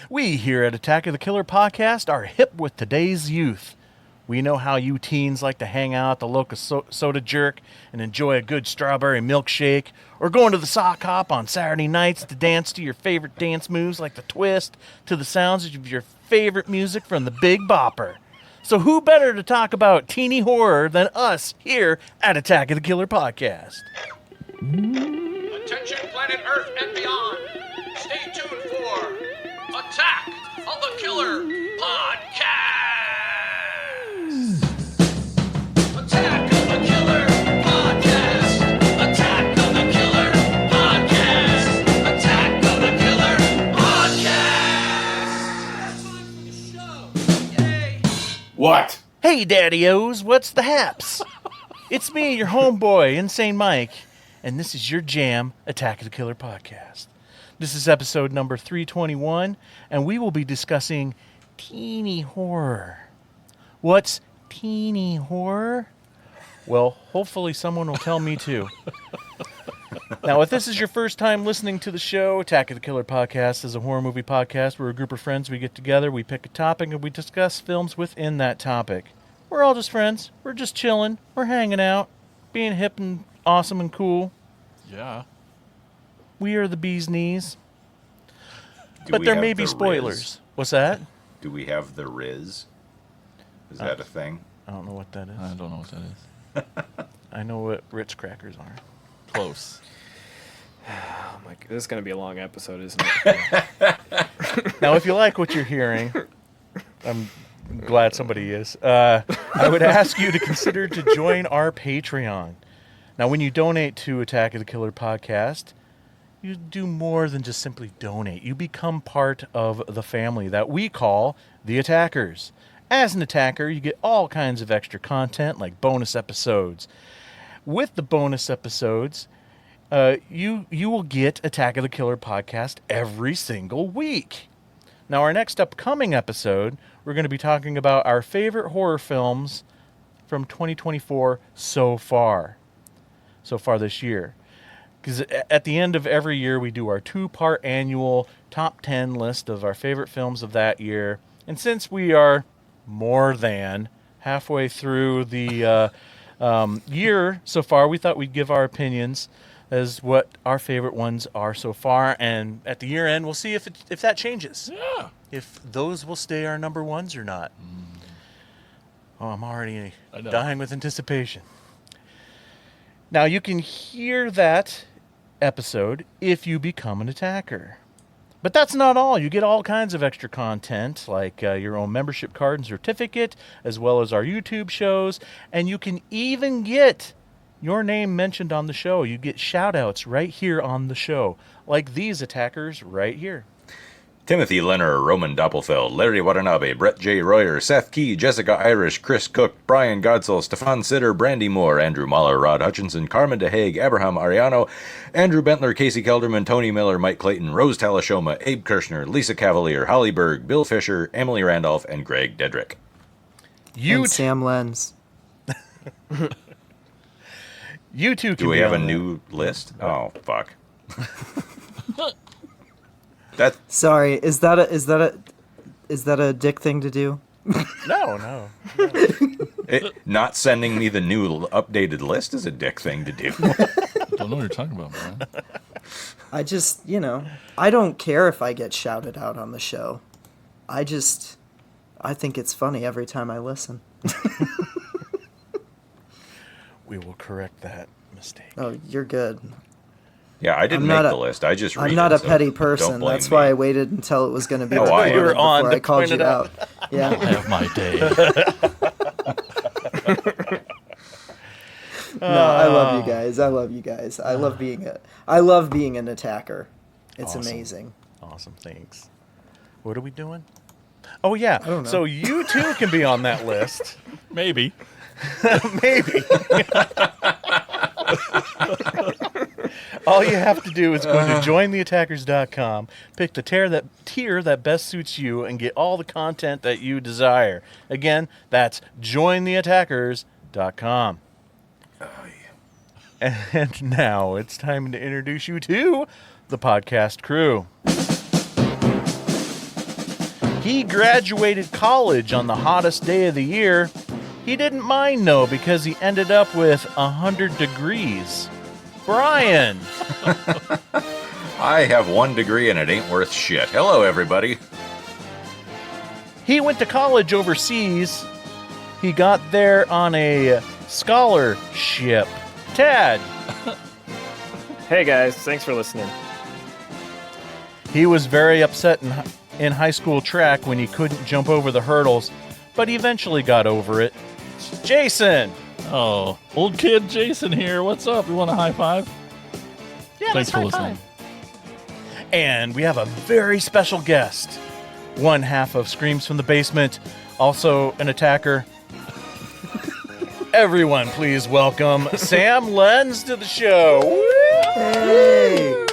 We here at Attack of the Killer Podcast are hip with today's youth. We know how you teens like to hang out at the local soda jerk and enjoy a good strawberry milkshake, or going to the sock hop on Saturday nights to dance to your favorite dance moves like the twist to the sounds of your favorite music from the Big Bopper. So who better to talk about teeny horror than us here at Attack of the Killer Podcast? Attention planet Earth and beyond. Stay tuned for Attack of the Killer Podcast. Attack of the Killer Podcast. Attack of the Killer Podcast. Attack of the Killer Podcast. Yay. What? Hey, Daddy-O's, what's the haps? It's me, your homeboy, Insane Mike, and this is your jam, Attack of the Killer Podcast. This is episode number 321, and we will be discussing teeny horror. What's teeny horror? Well, hopefully someone will tell me too. Now, if this is your first time listening to the show, Attack of the Killer Podcast is a horror movie podcast where a group of friends, we get together, we pick a topic, and we discuss films within that topic. We're all just friends. We're just chilling. We're hanging out, being hip and awesome and cool. Yeah. We are the bee's knees. Do But we there have may be the spoilers. Riz? What's that? Do we have the Riz? Is that a thing? I don't know what that is. I don't know what that is. I know what Ritz crackers are. Close. Oh my, this is going to be a long episode, isn't it? Now, if you like what you're hearing, I'm glad somebody is. I would ask you to consider to join our Patreon. Now, when you donate to Attack of the Killer Podcast, you do more than just simply donate. You become part of the family that we call the Attackers. As an attacker, you get all kinds of extra content like bonus episodes. With the bonus episodes, you will get Attack of the Killer Podcast every single week. Now, our next upcoming episode, we're going to be talking about our favorite horror films from 2024 so far this year. Because at the end of every year, we do our 2-part annual top 10 list of our favorite films of that year. And since we are more than halfway through the year so far, we thought we'd give our opinions as what our favorite ones are so far. And at the year end, we'll see if that changes. Yeah. If those will stay our number ones or not. Oh, I'm already I know. dying with anticipation. Now, you can hear that episode if you become an attacker. But that's not all. You get all kinds of extra content, like your own membership card and certificate, as well as our YouTube shows. And you can even get your name mentioned on the show. You get shout-outs right here on the show, like these attackers right here. Timothy Lenner, Roman Doppelfeld, Larry Watanabe, Brett J. Royer, Seth Key, Jessica Irish, Chris Cook, Brian Godsell, Stefan Sitter, Brandy Moore, Andrew Mahler, Rod Hutchinson, Carmen DeHague, Abraham Ariano, Andrew Bentler, Casey Kelderman, Tony Miller, Mike Clayton, Rose Talashoma, Abe Kirshner, Lisa Cavalier, Holly Berg, Bill Fisher, Emily Randolph, and Greg Dedrick. And Sam Lenz. You two can Do we be have a on new list? Oh, fuck. That Sorry, is that a dick thing to do? No. not sending me the new updated list is a dick thing to do. Don't know what you're talking about, man. I just, I don't care if I get shouted out on the show. I think it's funny every time I listen. We will correct that mistake. Oh, you're good. Yeah, I didn't make the list. I just read I'm not it, a so petty don't person. blame That's me. why I waited until it was going to be Oh, I recorded am. You were on before to I called point you it out. out. Yeah. I have my day. No, I love you guys. I love being an attacker. It's Awesome. amazing. Awesome, thanks. What are we doing? Oh, yeah. I don't know. So you too can be on that list. Maybe. Maybe. All you have to do is go to jointheattackers.com, pick the tier that best suits you, and get all the content that you desire. Again, that's jointheattackers.com. Oh, yeah. And now it's time to introduce you to the podcast crew. He graduated college on the hottest day of the year. He didn't mind, though, because he ended up with 100 degrees. Brian. I have 1 degree and it ain't worth shit. Hello, everybody. He went to college overseas. He got there on a scholarship. Tad. Hey guys, thanks for listening. He was very upset in high school track when he couldn't jump over the hurdles, but he eventually got over it. Jason. Oh, old kid Jason here. What's up? You want a high five? Yeah, Thanks for listening. And we have a very special guest. One half of Screams from the Basement, also an attacker. Everyone, please welcome Sam Lenz to the show. Hey!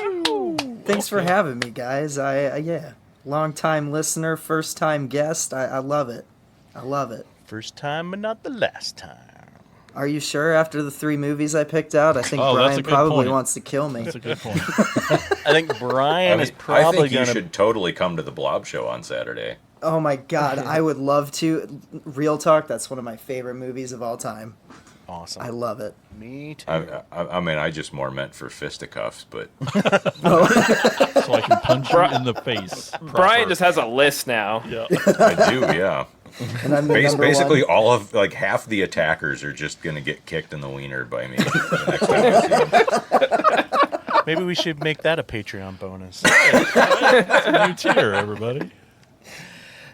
Thanks for having me, guys. Yeah, long time listener, first time guest. I love it. I love it. First time, but not the last time. Are you sure? After the 3 movies I picked out, I think Oh, that's Brian a good probably point. wants to kill me. That's a good point. I think Brian is I probably think you going to... should totally come to the Blob Show on Saturday. Oh my god, I would love to. Real talk, that's one of my favorite movies of all time. Awesome. I love it. Me too. I mean, I just more meant for fisticuffs, but So I can punch you in the face. Brian just has a list now. Yeah. I do, yeah. And I'm the number Basically, one. all of half the attackers are just gonna get kicked in the wiener by me the next time I see them. Maybe we should make that a Patreon bonus. It's a new tier, everybody.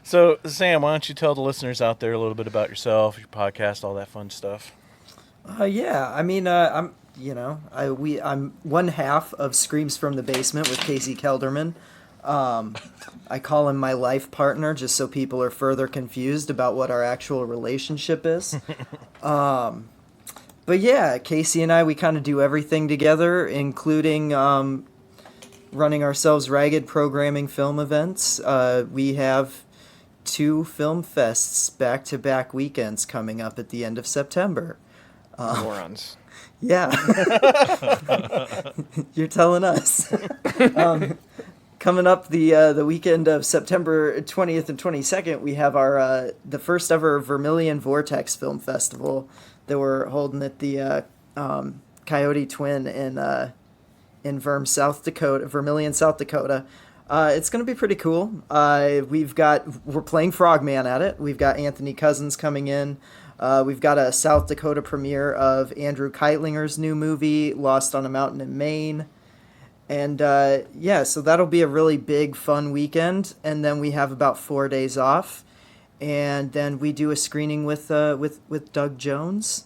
So, Sam, why don't you tell the listeners out there a little bit about yourself, your podcast, all that fun stuff? Yeah, I mean, I'm one half of Screams from the Basement with Casey Kelderman. I call him my life partner just so people are further confused about what our actual relationship is. But yeah, Casey and I, we kind of do everything together, including running ourselves ragged programming film events. We have 2 film fests back-to-back weekends coming up at the end of September. Morons. Yeah. You're telling us. Coming up the weekend of September 20th and 22nd, we have our the first ever Vermilion Vortex Film Festival that we're holding at the Coyote Twin in Vermilion, South Dakota. It's going to be pretty cool. We're playing Frogman at it. We've got Anthony Cousins coming in. We've got a South Dakota premiere of Andrew Keitlinger's new movie, Lost on a Mountain in Maine. And so that'll be a really big, fun weekend. And then we have about 4 days off. And then we do a screening with Doug Jones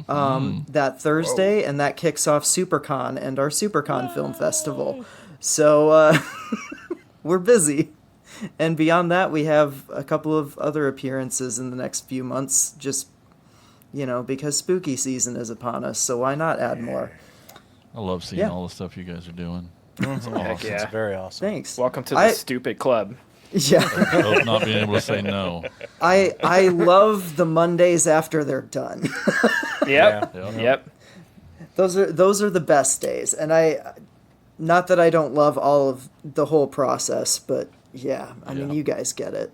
that Thursday. And that kicks off SuperCon and our SuperCon Film Festival. So we're busy. And beyond that, we have a couple of other appearances in the next few months, just, because spooky season is upon us. So why not add more? I love seeing all the stuff you guys are doing. It's awesome. Heck yeah. It's very awesome. Thanks. Welcome to the stupid club. Yeah. Of not being able to say no. I love the Mondays after they're done. Yep. Yeah. Yep. Those are the best days. And not that I don't love all of the whole process, but yeah, I mean, you guys get it.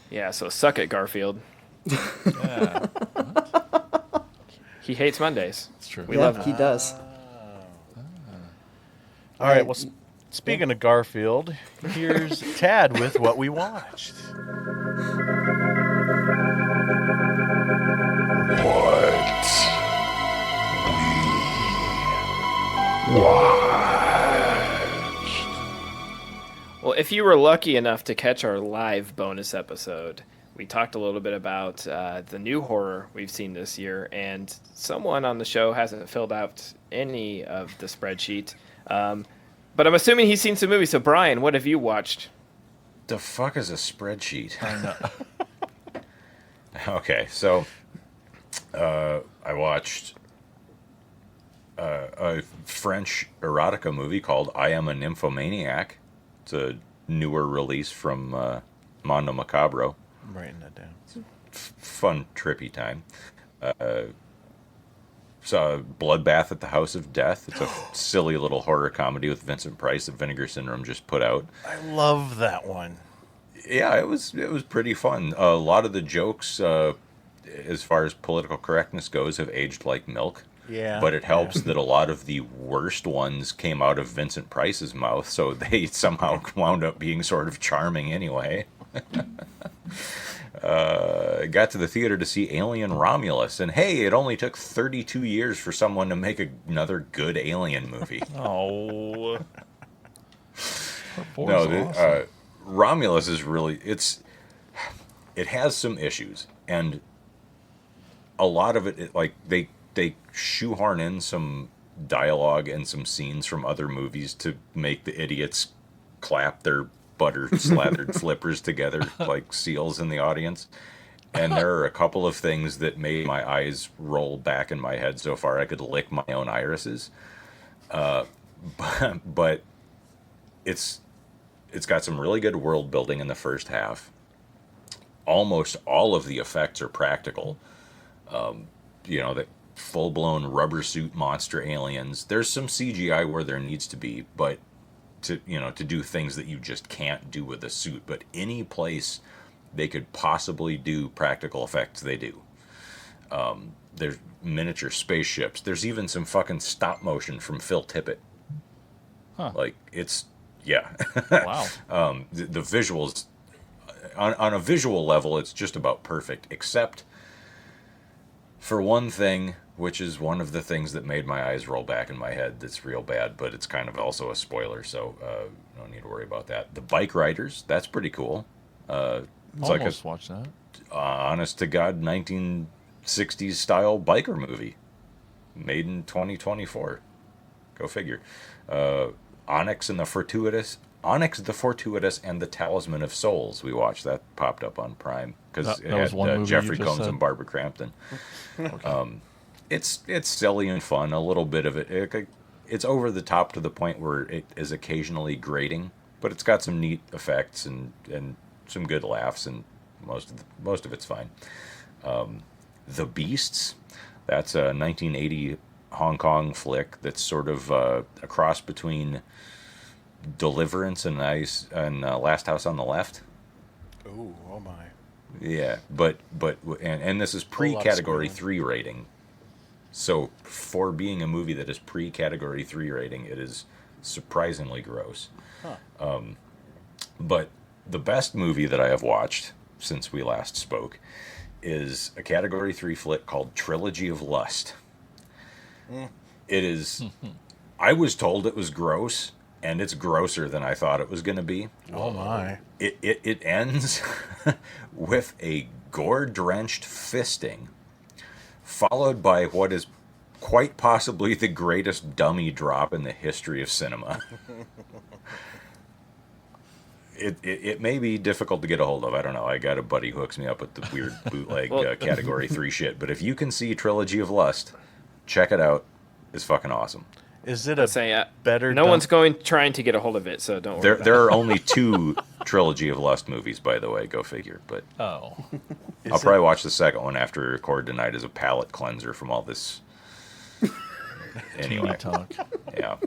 Yeah, so suck it, Garfield. Yeah. He hates Mondays. It's true. We love he does. All right, well, speaking of Garfield, here's Tad with what we watched. Well, if you were lucky enough to catch our live bonus episode, we talked a little bit about the new horror we've seen this year, and someone on the show hasn't filled out any of the spreadsheet. But I'm assuming he's seen some movies. So, Brian, what have you watched? The fuck is a spreadsheet? I know. Okay, so I watched a French erotica movie called I Am a Nymphomaniac. It's a newer release from Mondo Macabro. I'm writing that down. Fun, trippy time. saw Bloodbath at the House of Death. It's a silly little horror comedy with Vincent Price that Vinegar Syndrome just put out. I love that one. Yeah, it was pretty fun. A lot of the jokes, as far as political correctness goes, have aged like milk. Yeah. But it helps that a lot of the worst ones came out of Vincent Price's mouth, so they somehow wound up being sort of charming anyway. Got to the theater to see Alien Romulus, and hey, it only took 32 years for someone to make another good Alien movie. Oh. No, Awesome. Romulus is really it has some issues, and a lot of it like they shoehorn in some dialogue and some scenes from other movies to make the idiots clap their butter slathered flippers together like seals in the audience. And there are a couple of things that made my eyes roll back in my head so far I could lick my own irises. But it's got some really good world building in the first half. Almost all of the effects are practical. The full-blown rubber suit monster aliens. There's some CGI where there needs to be, but to do things that you just can't do with a suit. But any place they could possibly do practical effects, they do. There's miniature spaceships. There's even some fucking stop motion from Phil Tippett. Huh. Like, it's, yeah. Wow. The visuals, on a visual level, it's just about perfect, except for one thing, which is one of the things that made my eyes roll back in my head that's real bad, but it's kind of also a spoiler, so don't need to worry about that. The bike riders, that's pretty cool. It's Almost watched that. honest to God 1960s style biker movie made in 2024. Go figure. Onyx the Fortuitous and the Talisman of Souls. We watched that, popped up on Prime because That it was had one movie Jeffrey you just Combs said? and Barbara Crampton. It's silly and fun. A little bit of it. It's over the top to the point where it is occasionally grating, but it's got some neat effects and some good laughs, and most of it's fine. The Beasts, that's a 1980 Hong Kong flick that's sort of a cross between Deliverance and Last House on the Left. Ooh, oh my. Yeah, but this is lot of pre-category squealing. 3 rating. So for being a movie that is pre-category 3 rating, it is surprisingly gross. Huh. But the best movie that I have watched since we last spoke is a category 3 flick called Trilogy of Lust. It is I was told it was gross, and it's grosser than I thought it was going to be. Oh my. It ends with a gore-drenched fisting, followed by what is quite possibly the greatest dummy drop in the history of cinema. It may be difficult to get a hold of. I don't know. I got a buddy who hooks me up with the weird bootleg category 3 shit. But if you can see Trilogy of Lust, check it out. It's fucking awesome. Is it a Say, better? no one's trying to get a hold of it, so don't worry. about There are only 2 Trilogy of Lust movies, by the way. Go figure. But Oh. I'll probably watch the second one after Record Tonight as a palate cleanser from all this. Anyway, Talk. yeah.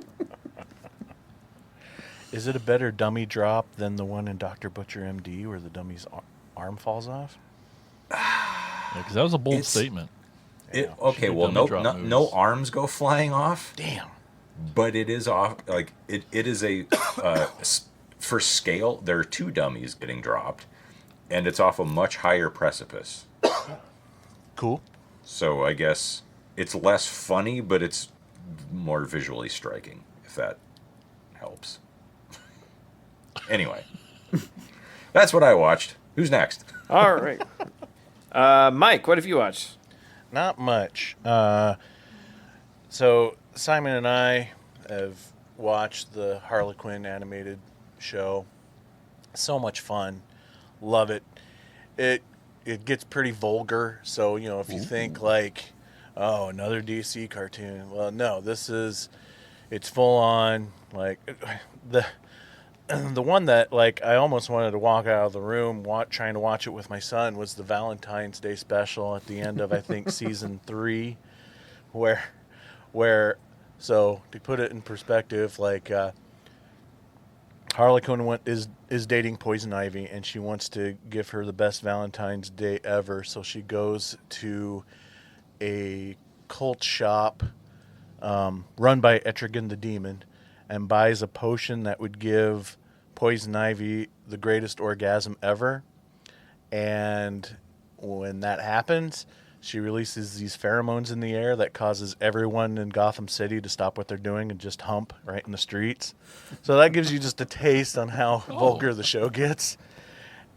Is it a better dummy drop than the one in Dr. Butcher MD where the dummy's arm falls off? Because that was a bold It's- statement. Okay, do well, dummy drop no moves. arms go flying off. Damn. But it is off, like, it is a, for scale, there are 2 dummies getting dropped, and it's off a much higher precipice. Cool. So I guess it's less funny, but it's more visually striking, if that helps. Anyway, that's what I watched. Who's next? All right. Mike, what have you watched? Not much. So Simon and I have watched the Harlequin animated show. So much fun. Love it. It gets pretty vulgar. So, if you think like, oh, another DC cartoon. Well, no, it's full on, like, the one that, like, I almost wanted to walk out of the room trying to watch it with my son was the Valentine's Day special at the end of, I think, season 3, where so to put it in perspective, like Harley Quinn is dating Poison Ivy, and she wants to give her the best Valentine's Day ever, so she goes to a cult shop run by Etrigan the Demon and buys a potion that would give Poison Ivy the greatest orgasm ever. And when that happens, she releases these pheromones in the air that causes everyone in Gotham City to stop what they're doing and just hump right in the streets. So that gives you just a taste on how vulgar the show gets.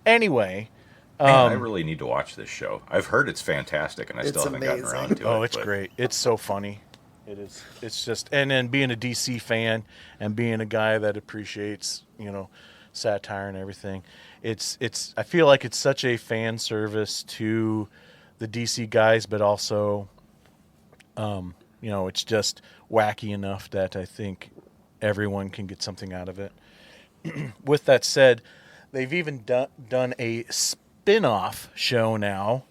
Anyway. Man, I really need to watch this show. I've heard it's fantastic, and I still haven't gotten amazing. around to it. Oh, it's great. It's so funny. It is. It's just, and then being a DC fan and being a guy that appreciates, satire and everything. I feel like it's such a fan service to the DC guys, but also, it's just wacky enough that I think everyone can get something out of it. With that said, they've even done a spin-off show now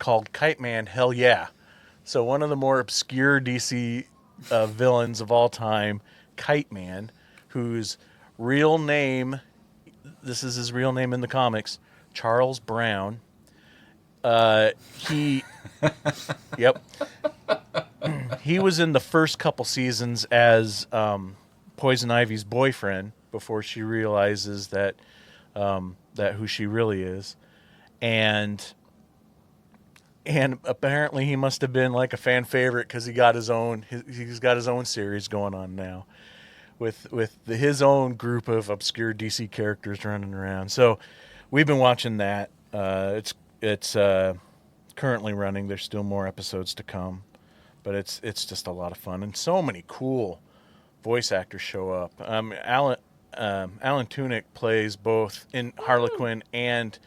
called Kite Man, Hell Yeah. So one of the more obscure DC villains of all time, Kite Man, whose real name, this is his real name in the comics, Charles Brown. He was in the first couple seasons as Poison Ivy's boyfriend before she realizes that who she really is. And apparently he must have been like a fan favorite because he's got his own series going on now with his own group of obscure DC characters running around. So we've been watching that. It's currently running. There's still more episodes to come, but it's just a lot of fun, and so many cool voice actors show up. Alan Tudyk plays both in Harlequin and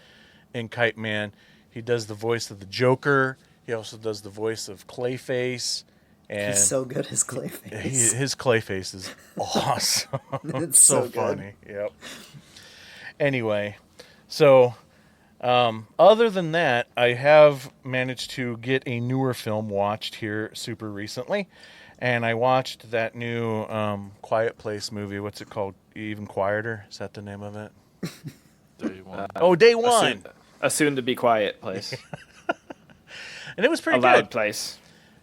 in Kite Man. He does the voice of the Joker. He also does the voice of Clayface. And he's so good as Clayface. His Clayface is awesome. It's so so funny. Yep. Anyway, so other than that, I have managed to get a newer film watched here super recently. And I watched that new Quiet Place movie. What's it called? Even Quieter? Is that the name of it? Day one. Day One. A soon-to-be quiet place. And it was pretty A loud good. place.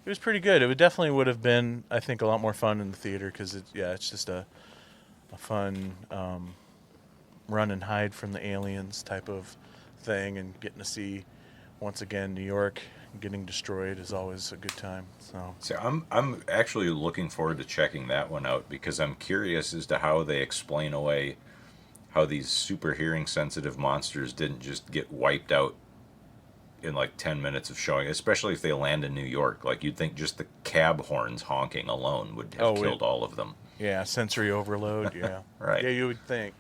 It was pretty good. It would have been, I think, a lot more fun in the theater because it's just a fun run and hide from the aliens type of thing, and getting to see once again New York getting destroyed is always a good time. So I'm actually looking forward to checking that one out because I'm curious as to how they explain away how these super hearing sensitive monsters didn't just get wiped out in like 10 minutes of showing, especially if they land in New York. Like, you'd think just the cab horns honking alone would have killed all of them. Yeah, sensory overload. Yeah, Right. Yeah, you would think.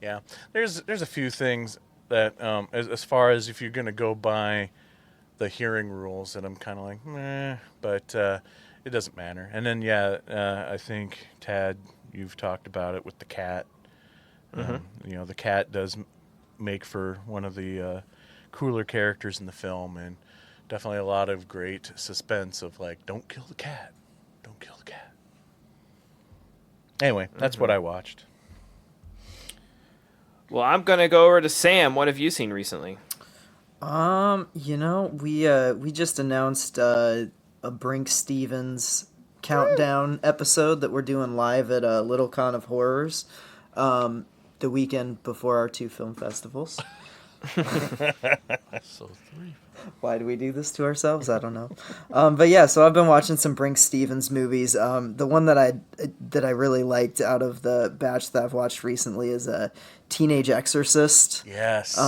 Yeah. There's a few things that as far as if you're gonna go by the hearing rules, that I'm kind of like, meh, but it doesn't matter. And then I think Tad, you've talked about it with the cat. The cat does make for one of the cooler characters in the film, and definitely a lot of great suspense of like, don't kill the cat. Anyway, that's what I watched. Well, I'm going to go over to Sam. What have you seen recently? We just announced a Brink Stevens countdown episode that we're doing live at Little Con of Horrors. The weekend before our 2 film festivals. So 3. Why do we do this to ourselves? I don't know. But yeah, so I've been watching some Brink Stevens movies. The one that I really liked out of the batch that I've watched recently is a Teenage Exorcist. Yes.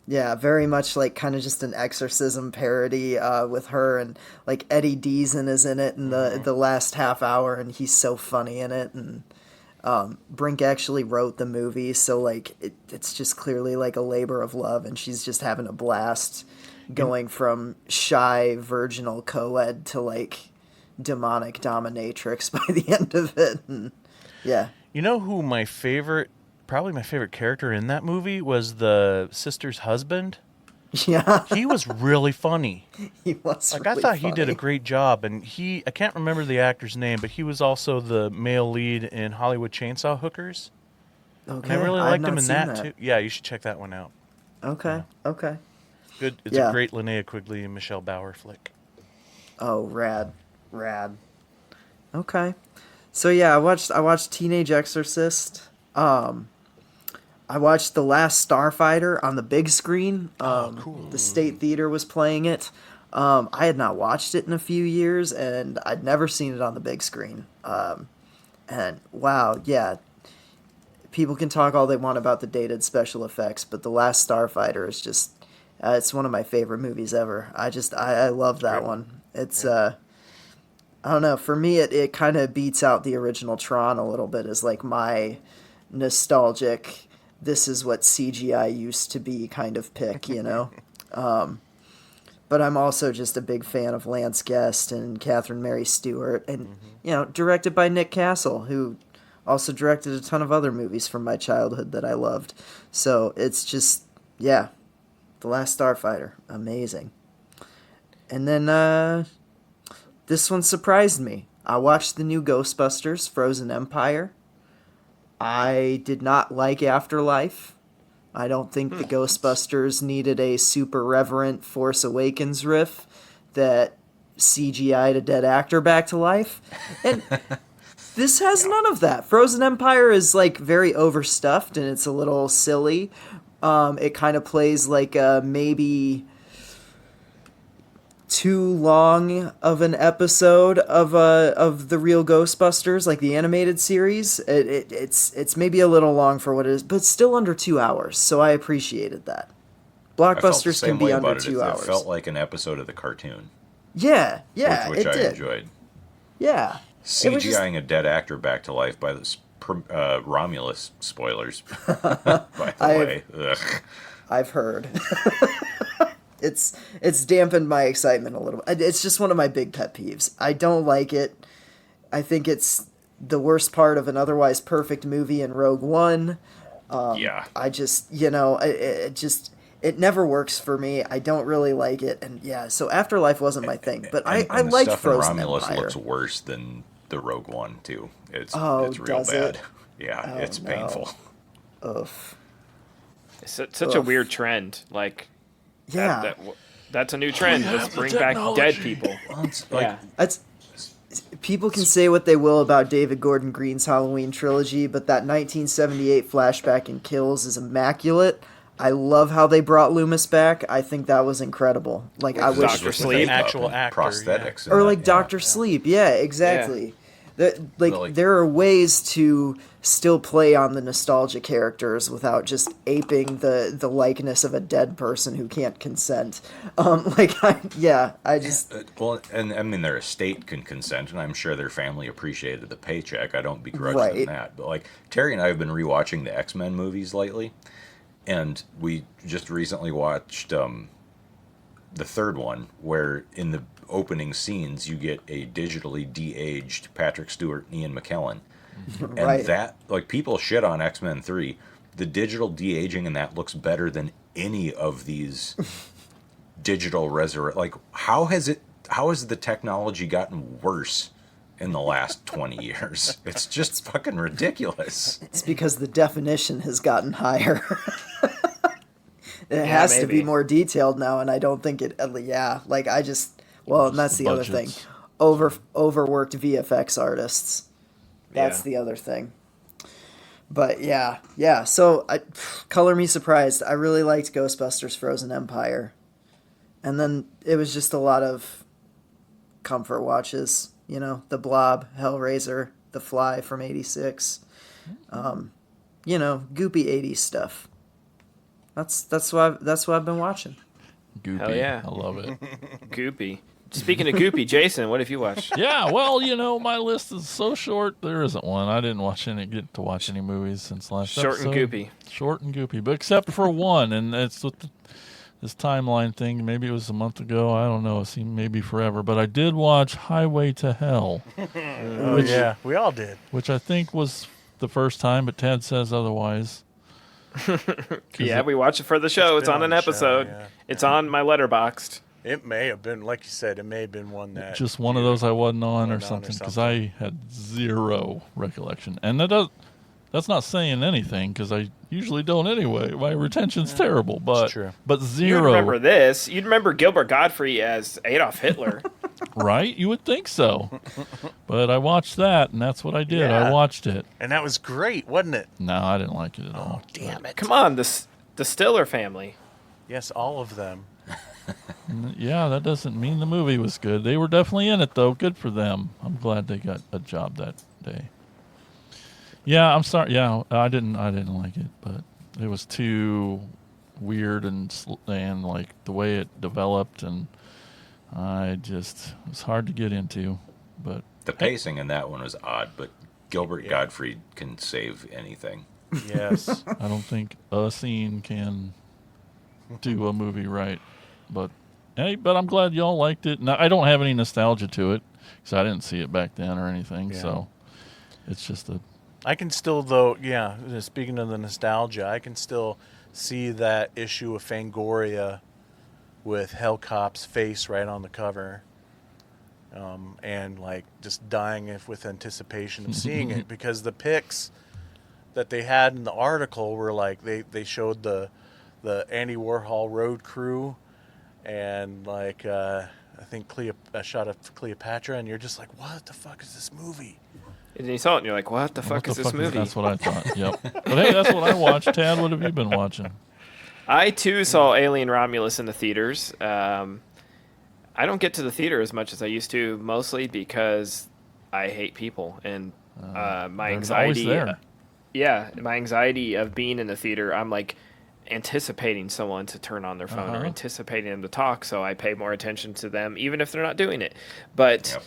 Yeah, very much like kind of just an exorcism parody with her, and like Eddie Deason is in it in the last half hour, and he's so funny in it. And Brink actually wrote the movie, so like it's just clearly like a labor of love, and she's just having a blast going from shy virginal co-ed to like demonic dominatrix by the end of it. And yeah. You know who probably my favorite character in that movie was? The sister's husband. Yeah, He was really funny. he was. Like, Really I thought he did a funny. great job, and I can't remember the actor's name, but he was also the male lead in Hollywood Chainsaw Hookers. Okay, And I really I've liked not him in seen that, too. Yeah, you should check that one out. Okay, okay. Good. It's Yeah. a great Linnea Quigley and Michelle Bauer flick. Oh, rad. Okay. So yeah, I watched Teenage Exorcist. I watched The Last Starfighter on the big screen. Cool. The State Theater was playing it. I had not watched it in a few years, and I'd never seen it on the big screen. And wow, yeah. People can talk all they want about the dated special effects, but The Last Starfighter is just, it's one of my favorite movies ever. I love that one. It's, I don't know, for me it kind of beats out the original Tron a little bit as like my nostalgic, this is what CGI used to be kind of pick, you know? But I'm also just a big fan of Lance Guest and Catherine Mary Stewart, and, you know, directed by Nick Castle, who also directed a ton of other movies from my childhood that I loved. So it's just, yeah, The Last Starfighter, amazing. And then this one surprised me. I watched the new Ghostbusters, Frozen Empire. I did not like Afterlife. I don't think the Ghostbusters needed a super reverent Force Awakens riff that CGI'd a dead actor back to life. And this has none of that. Frozen Empire is like very overstuffed and it's a little silly. It kind of plays like maybe too long of an episode of the real Ghostbusters, like the animated series. It's maybe a little long for what it is, but still under 2 hours. So I appreciated that. I felt the Blockbusters same can be way under about it. 2 hours. It felt like an episode of the cartoon, Yeah, which it I did. enjoyed. Yeah, it was just- CGIing a dead actor back to life by the Romulus spoilers. By the way, ugh. I've heard. It's dampened my excitement a little. It's just one of my big pet peeves. I don't like it. I think it's the worst part of an otherwise perfect movie in Rogue One. Yeah. I just, you know, it never works for me. I don't really like it, and yeah. So Afterlife wasn't my thing, but I And the liked stuff in Frozen Romulus Empire. looks worse than the Rogue One too. It's Oh, it's real does bad. it? Yeah, Oh, it's no. painful. Oof. It's such a Ugh. weird trend. Like, Yeah. that's a new trend. have Let's the bring back dead technology. people. Like, That's people can say what they will about David Gordon Green's Halloween trilogy, but that 1978 flashback in Kills is immaculate. I love how they brought Loomis back. I think that was incredible. Like I wish, Dr. Sleep. Actual actor, prosthetics, or and like that, Doctor Sleep. Yeah, exactly. Like- There are ways to still play on the nostalgia characters without just aping the likeness of a dead person who can't consent. I just Well, and I mean, their estate can consent, and I'm sure their family appreciated the paycheck. I don't begrudge them Right. that. But like Terry and I have been rewatching the X-Men movies lately, and we just recently watched the third one, where in the opening scenes you get a digitally de-aged Patrick Stewart and Ian McKellen. And Right. that, like, people shit on X-Men 3. The digital de-aging in that looks better than any of these digital like, how has the technology gotten worse in the last 20 years? It's just fucking ridiculous. it's because the definition has gotten higher. It Yeah, has to be maybe. more detailed now, and I don't think it. Yeah, like I just. Well, and that's the other thing. Budgets. Overworked VFX artists. That's Yeah. the other thing. But yeah. So color me surprised. I really liked Ghostbusters: Frozen Empire, and then it was just a lot of comfort watches. You know, The Blob, Hellraiser, The Fly from '86. You know, goopy '80s stuff. That's what I've been watching. Goopy. Hell yeah. I love it. Goopy. Speaking of Goopy, Jason, what have you watched? Yeah, well, you know, my list is so short. There isn't one. I didn't get to watch any movies since last Short and episode. goopy. Short and goopy, but except for one, and it's with this timeline thing. Maybe it was a month ago. I don't know. It seemed maybe forever. But I did watch Highway to Hell, Oh, yeah. We all did. which I think was the first time, but Ted says otherwise. Yeah, we watch it for the show. It's been on on an the show, episode. yeah. It's on my Letterboxd. It may have been, like you said, it may have been one that Just one of those I wasn't on or wasn't on or something because something. I had zero recollection, and that's not saying anything because I usually don't anyway. My retention's terrible, but true. but You zero. remember this? You'd remember Gilbert Gottfried as Adolf Hitler. Right? You would think so. But I watched that, and that's what I did. Yeah. I watched it. And that was great, wasn't it? No, I didn't like it at all. Damn it. Come on, the Stiller family. Yes, all of them. Yeah, that doesn't mean the movie was good. They were definitely in it, though. Good for them. I'm glad they got a job that day. Yeah, I'm sorry. Yeah, I didn't like it, but it was too weird and like the way it developed, and it was hard to get into. But The pacing in that one was odd, but Gilbert Gottfried can save anything. Yes. I don't think a scene can do a movie right. But hey, but I'm glad y'all liked it. Now, I don't have any nostalgia to it because I didn't see it back then or anything. Yeah. So it's just I can still, though, speaking of the nostalgia, I can still see that issue of Fangoria with Hellcop's face right on the cover. And, like, just dying with anticipation of seeing it because the pics that they had in the article were, like, they showed the Andy Warhol road crew and, like, I think a shot of Cleopatra, and you're just like, what the fuck is this movie? And you saw it, and you're like, "What the fuck is this movie?" That's what I thought. Yep. But hey, that's what I watched. Tad, what have you been watching? I too saw Alien Romulus in the theaters. I don't get to the theater as much as I used to, mostly because I hate people and my They're anxiety. always there. Yeah, my anxiety of being in the theater. I'm like anticipating someone to turn on their phone or anticipating them to talk, so I pay more attention to them, even if they're not doing it. But. Yep.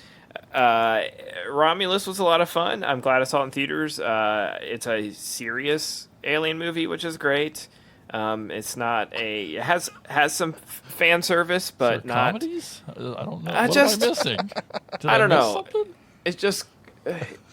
Romulus was a lot of fun. I'm glad I saw it in theaters. It's a serious alien movie, which is great. It's not it has some fan service, but For not comedies. I don't know. I What just- am I missing? Did I don't miss know. something? It's just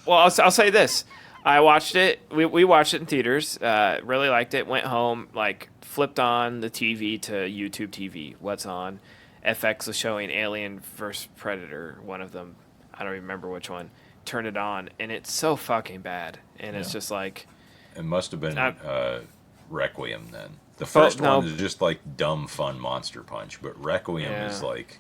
well, I'll say this. I watched it. We watched it in theaters. Really liked it. Went home, like flipped on the TV to YouTube TV. What's on? FX was showing Alien vs Predator. One of them. I don't remember which one. Turned it on, and it's so fucking bad. And it's just like It must have been I- Requiem then. The first no. one is just like dumb fun Monster Punch, but Requiem is Yeah. like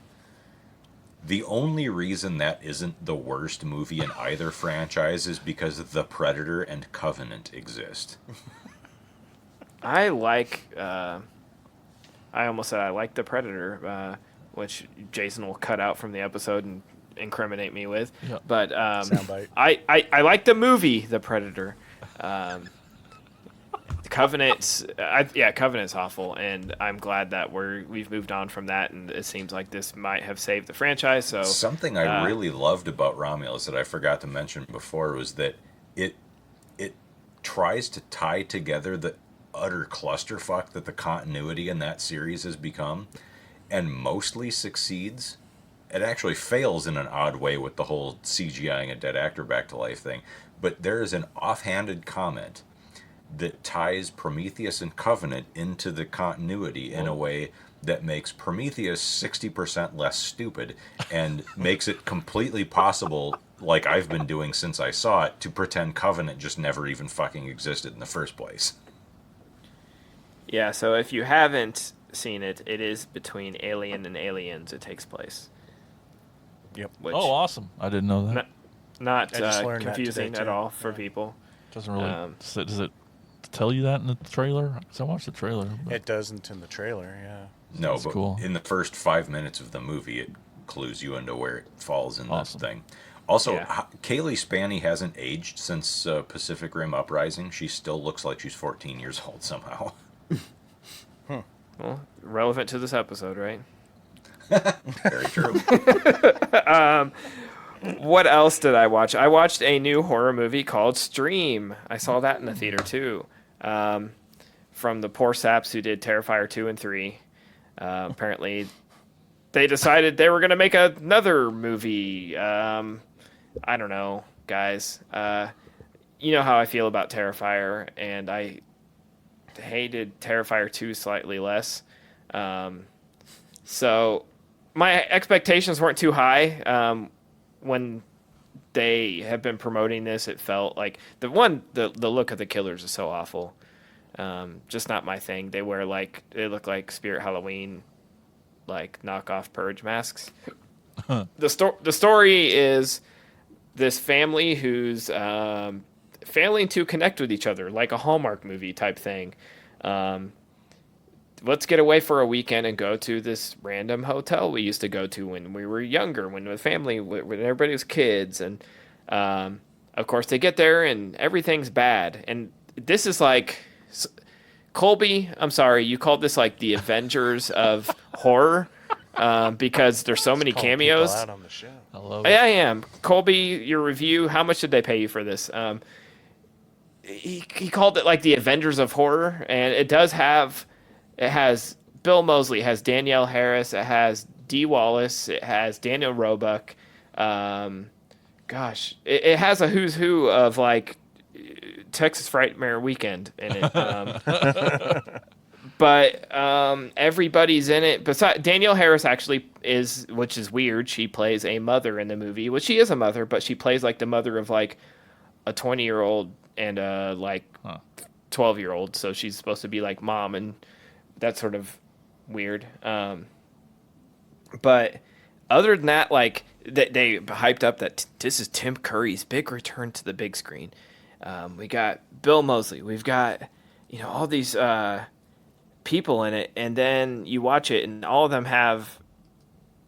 the only reason that isn't the worst movie in either franchise is because The Predator and Covenant exist. I like. I almost said I like the Predator, which Jason will cut out from the episode and incriminate me with. Yep. But Soundbite. I like the movie The Predator. Covenant's Covenant's awful, and I'm glad that we've moved on from that, and it seems like this might have saved the franchise. So Something I really loved about Romulus that I forgot to mention before was that it tries to tie together the utter clusterfuck that the continuity in that series has become, and mostly succeeds. It actually fails in an odd way with the whole CGIing a dead actor back to life thing, but there is an offhanded comment that ties Prometheus and Covenant into the continuity in a way that makes Prometheus 60% less stupid and makes it completely possible, like I've been doing since I saw it, to pretend Covenant just never even fucking existed in the first place. yeah, so if you haven't seen it, it is between Alien and Aliens. It takes place. Yep. Which Oh, awesome! I didn't know that. not I just learned that confusing today, at too. all for people. Doesn't really. um, Does it tell you that in the trailer? 'Cause I watched the trailer. But It doesn't in the trailer, yeah. No, That's but cool. in the first 5 minutes of the movie, it clues you into where it falls in Awesome. that thing. Also, Yeah. Kaylee Spaney hasn't aged since Pacific Rim Uprising. She still looks like she's 14 years old somehow. Well, relevant to this episode, right? Very true. What else did I watch? I watched a new horror movie called Stream. I saw that in the theater too. From the poor saps who did Terrifier 2 and 3. Apparently, they decided they were going to make another movie. I don't know, guys. You know how I feel about Terrifier, and I hated Terrifier 2 slightly less. So my expectations weren't too high. When they have been promoting this, it felt like the look of the killers is so awful. Just not my thing. They look like Spirit Halloween, like knockoff Purge masks. The story is this family who's failing to connect with each other, like a Hallmark movie type thing. Let's get away for a weekend and go to this random hotel we used to go to when we were younger, when the family, when everybody was kids. And of course, they get there and everything's bad. And this is like, Colby, I'm sorry, you called this like the Avengers of horror because there's so many cameos. Out on the show. I love Yeah, it. I am. Colby, your review, how much did they pay you for this? He called it like the Avengers of horror, and it has Bill Moseley, it has Danielle Harris, it has Dee Wallace, it has Daniel Roebuck. It has a who's who of like Texas Frightmare Weekend in it. But everybody's in it. Besides, Danielle Harris actually is, which is weird. She plays a mother in the movie, which she is a mother, but she plays like the mother of like a 20-year-old and a 12-year-old. So she's supposed to be like mom, and that's sort of weird. But other than that, like they hyped up that this is Tim Curry's big return to the big screen. We got Bill Moseley. We've got all these people in it, and then you watch it, and all of them have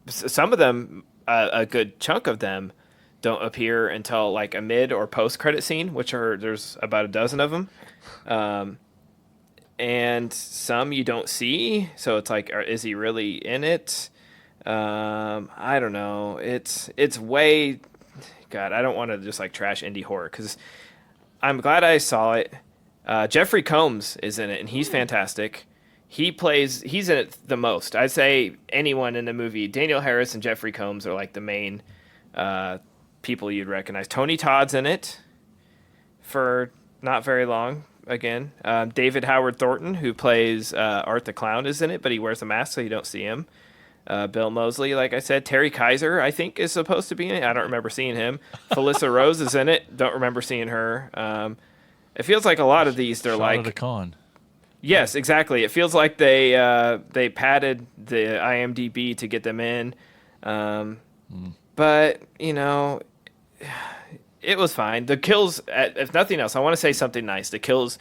some of them, a good chunk of them, don't appear until like a mid or post credit scene, there's about a dozen of them. And some you don't see, so it's like, is he really in it? I don't know. It's way, God, I don't want to just like trash indie horror because I'm glad I saw it. Jeffrey Combs is in it, and he's fantastic. He's in it the most. I'd say anyone in the movie, Daniel Harris and Jeffrey Combs are like the main people you'd recognize. Tony Todd's in it for not very long. Again, David Howard Thornton, who plays Art the Clown, is in it, but he wears a mask so you don't see him. Bill Moseley, like I said. Terry Kaiser, I think, is supposed to be in it. I don't remember seeing him. Felissa Rose is in it. Don't remember seeing her. It feels like a lot of these, they're Shot like... at a con. Yes, exactly. It feels like they padded the IMDb to get them in. But, it was fine. The kills, if nothing else, I want to say something nice. The kills,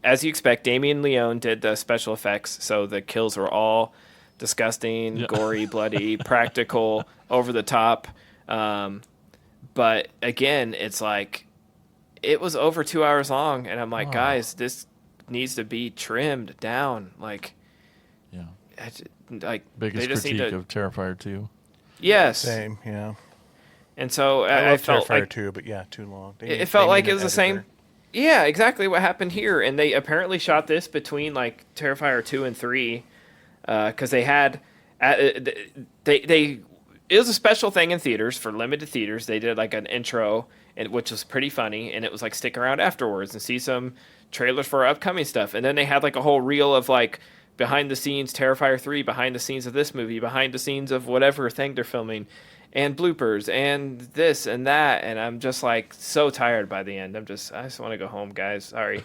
as you expect, Damien Leone did the special effects, so the kills were all disgusting, gory, bloody, practical, over the top. But again, it's like, it was over 2 hours long, and I'm like, guys, this needs to be trimmed down. Like, Yeah. they Biggest just need critique to. of Terrifier 2. Yes, Same, yeah. and so I I love felt Terrifier like 2, but yeah, too long. it felt like need it an was the editor. same. Yeah, exactly what happened here, and they apparently shot this between like Terrifier 2 and 3, because they had it was a special thing in theaters for limited theaters. They did like an intro, which was pretty funny, and it was like stick around afterwards and see some trailers for upcoming stuff, and then they had like a whole reel of like behind the scenes Terrifier 3, behind the scenes of this movie, behind the scenes of whatever thing they're filming, and bloopers and this and that, and I'm just like so tired by the end. I just want to go home, guys. Sorry.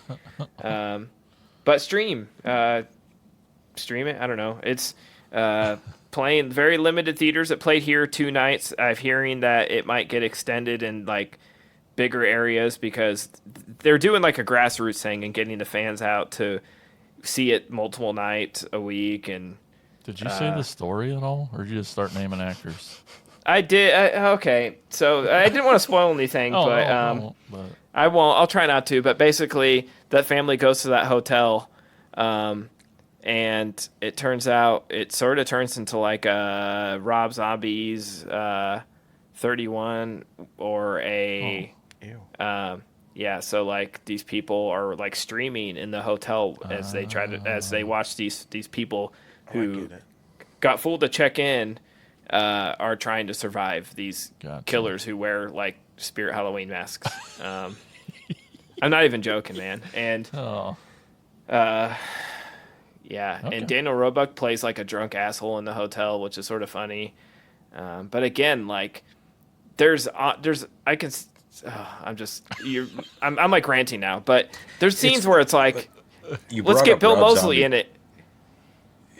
But stream it. I don't know. It's playing very limited theaters. It played here 2 nights. I'm hearing that it might get extended in like bigger areas because they're doing like a grassroots thing and getting the fans out to see it multiple nights a week. And Did you say the story at all, or did you just start naming actors? I did. Okay, so I didn't want to spoil anything, but I won't. I'll try not to. But basically, that family goes to that hotel, and it turns out it sort of turns into like a Rob Zombie's 31 or a. Ew. Yeah, so like these people are like streaming in the hotel as they watch these people who got fooled to check in are trying to survive these killers who wear like Spirit Halloween masks. I'm not even joking, man. And Yeah, Okay. and Daniel Roebuck plays like a drunk asshole in the hotel, which is sort of funny. But again, like I can. I'm like ranting now, but there's scenes where it's like, You let's brought get up Bill Rob Mosley Zombie. in it.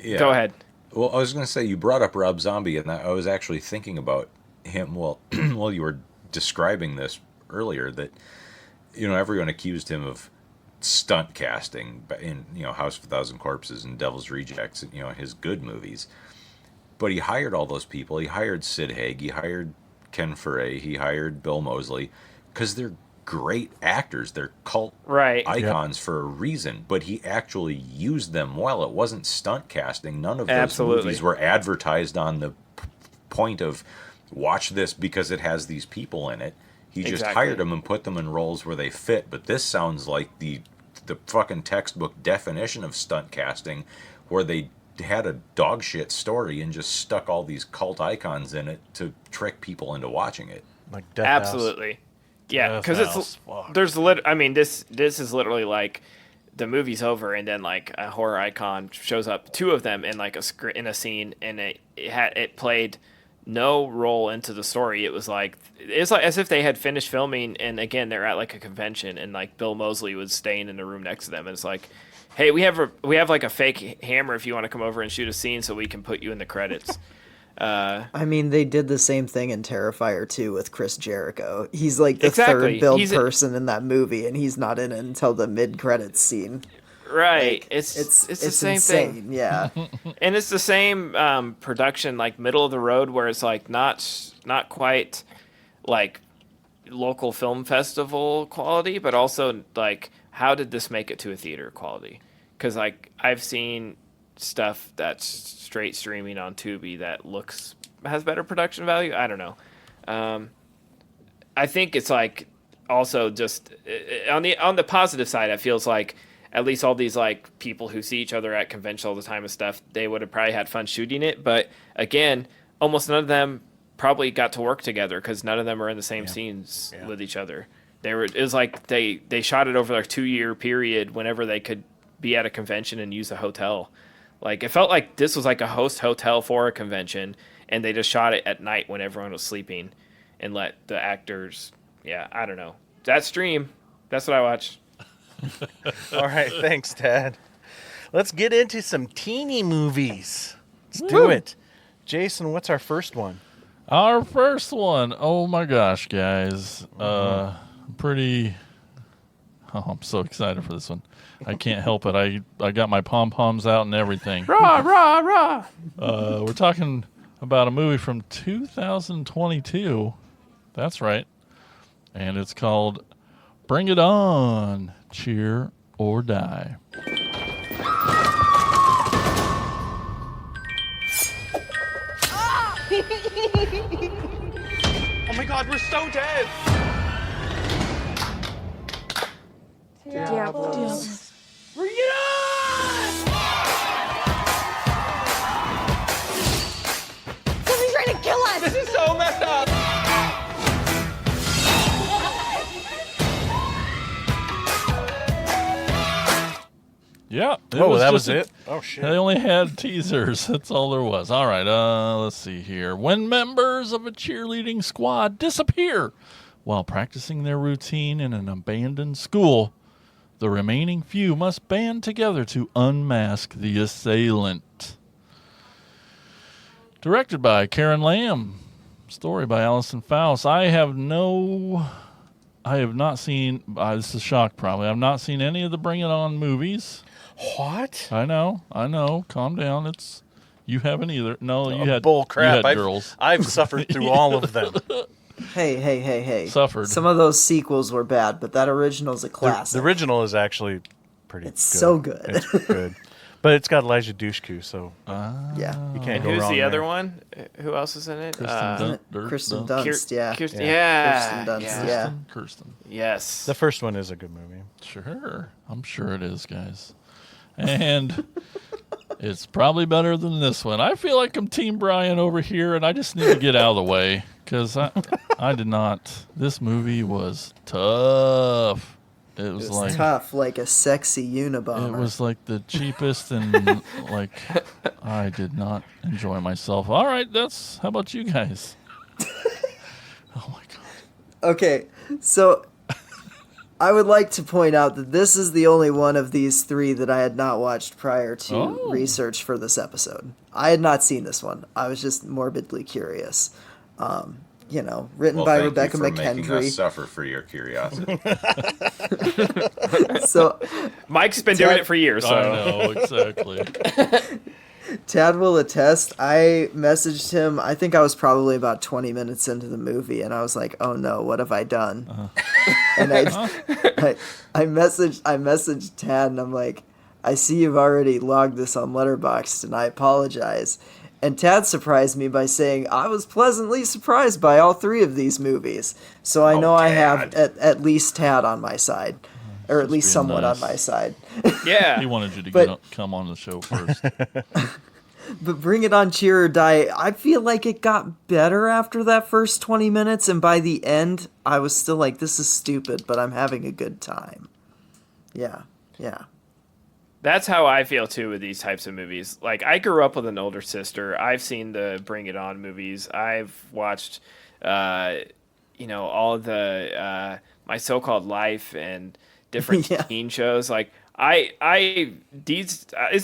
Yeah. Go ahead. Well, I was going to say, you brought up Rob Zombie, and I was actually thinking about him while you were describing this earlier, that, everyone accused him of stunt casting in, House of a Thousand Corpses and Devil's Rejects, his good movies. But he hired all those people. He hired Sid Haig. He hired Ken Foray. He hired Bill Mosley, because they're great actors. They're cult Right. icons for a reason, but he actually used them well. It wasn't stunt casting. None of those Absolutely. movies were advertised on the point of watch this because it has these people in it. He just Exactly. hired them and put them in roles where they fit. But this sounds like the fucking textbook definition of stunt casting, where they had a dog shit story and just stuck all these cult icons in it to trick people into watching it. Like Death House. Absolutely. Yeah, Death because House, fuck. this is literally like the movie's over and then like a horror icon shows up, two of them in like in a scene, and it played no role into the story. It's like as if they had finished filming, and again they're at like a convention, and like Bill Mosley was staying in the room next to them, and it's like, hey, we have like a fake hammer if you want to come over and shoot a scene so we can put you in the credits. I mean, they did the same thing in Terrifier 2 with Chris Jericho. He's like the Exactly. third build He's person in that movie, and he's not in it until the mid-credits scene. Right. Like, It's the same insane. thing. Yeah. And it's the same production, like middle of the road, where it's like not quite like local film festival quality, but also like, how did this make it to a theater quality? Because like I've seen stuff that's straight streaming on Tubi that has better production value. I don't know. I think it's like also just on the positive side, it feels like at least all these like people who see each other at conventions all the time and stuff, they would have probably had fun shooting it. But again, almost none of them probably got to work together because none of them are in the same scenes with each other. It was like they shot it over a 2-year period whenever they could be at a convention and use a hotel. Like it felt like this was like a host hotel for a convention, and they just shot it at night when everyone was sleeping and let the actors. Yeah, I don't know. That stream, that's what I watched. All right, thanks, Dad. Let's get into some teeny movies. Let's do it. Jason, what's our first one? Our first one. Oh my gosh, guys. I'm so excited for this one. I can't help it. I got my pom-poms out and everything. Rah, rah, rah. We're talking about a movie from 2022. That's right. And it's called Bring It On, Cheer or Die. Oh my god, we're so dead! Diablos. Bring it on! Somebody's trying to kill us! This is so messed up! Yeah. That was just it? Oh, shit. They only had teasers. That's all there was. All right, let's see here. When members of a cheerleading squad disappear while practicing their routine in an abandoned school, the remaining few must band together to unmask the assailant. Directed by Karen Lamb. Story by Allison Faust. I have not seen, this is a shock probably, I've not seen any of the Bring It On movies. What? I know. Calm down. You haven't either. No, you had bull crap. You had girls. I've suffered through all of them. Hey. Suffered. Some of those sequels were bad, but that original's a classic. The original is actually pretty It's good. so good. It's good. But it's got Elijah Dushku, so Yeah. you can't And go who's wrong the other there. one? Who else is in it? Kristen Dunst. Dunst, yeah. Kirsten, Kristen Dunst, yeah. Kirsten. Yes. The first one is a good movie. Sure. I'm sure it is, guys. And it's probably better than this one. I feel like I'm Team Brian over here, and I just need to get out of the way because I did not. This movie was tough. It was It's like tough, like a sexy Unabomber. it was like the cheapest and like I did not enjoy myself. All right, how about you guys? Oh my god. Okay, so I would like to point out that this is the only one of these three that I had not watched prior to research for this episode. I had not seen this one. I was just morbidly curious. Written by Rebecca thank you for making us McKendry. suffer for your curiosity. So Mike's been doing it for years, so. I know, exactly. Tad will attest. I messaged him. I think I was probably about 20 minutes into the movie, and I was like, "Oh no, what have I done?" And I messaged Tad, and I'm like, "I see you've already logged this on Letterboxd, and I apologize." And Tad surprised me by saying, "I was pleasantly surprised by all three of these movies." So I know I have at least Tad on my side, or at least being somewhat nice. on my side. Yeah. He wanted you to But- come on the show first. But Bring It On, Cheer or Die, I feel like it got better after that first 20 minutes, and by the end, I was still like, this is stupid, but I'm having a good time. Yeah. That's how I feel too with these types of movies. Like, I grew up with an older sister. I've seen the Bring It On movies. I've watched, all of the My So-Called Life and different Yeah. teen shows. Like, it's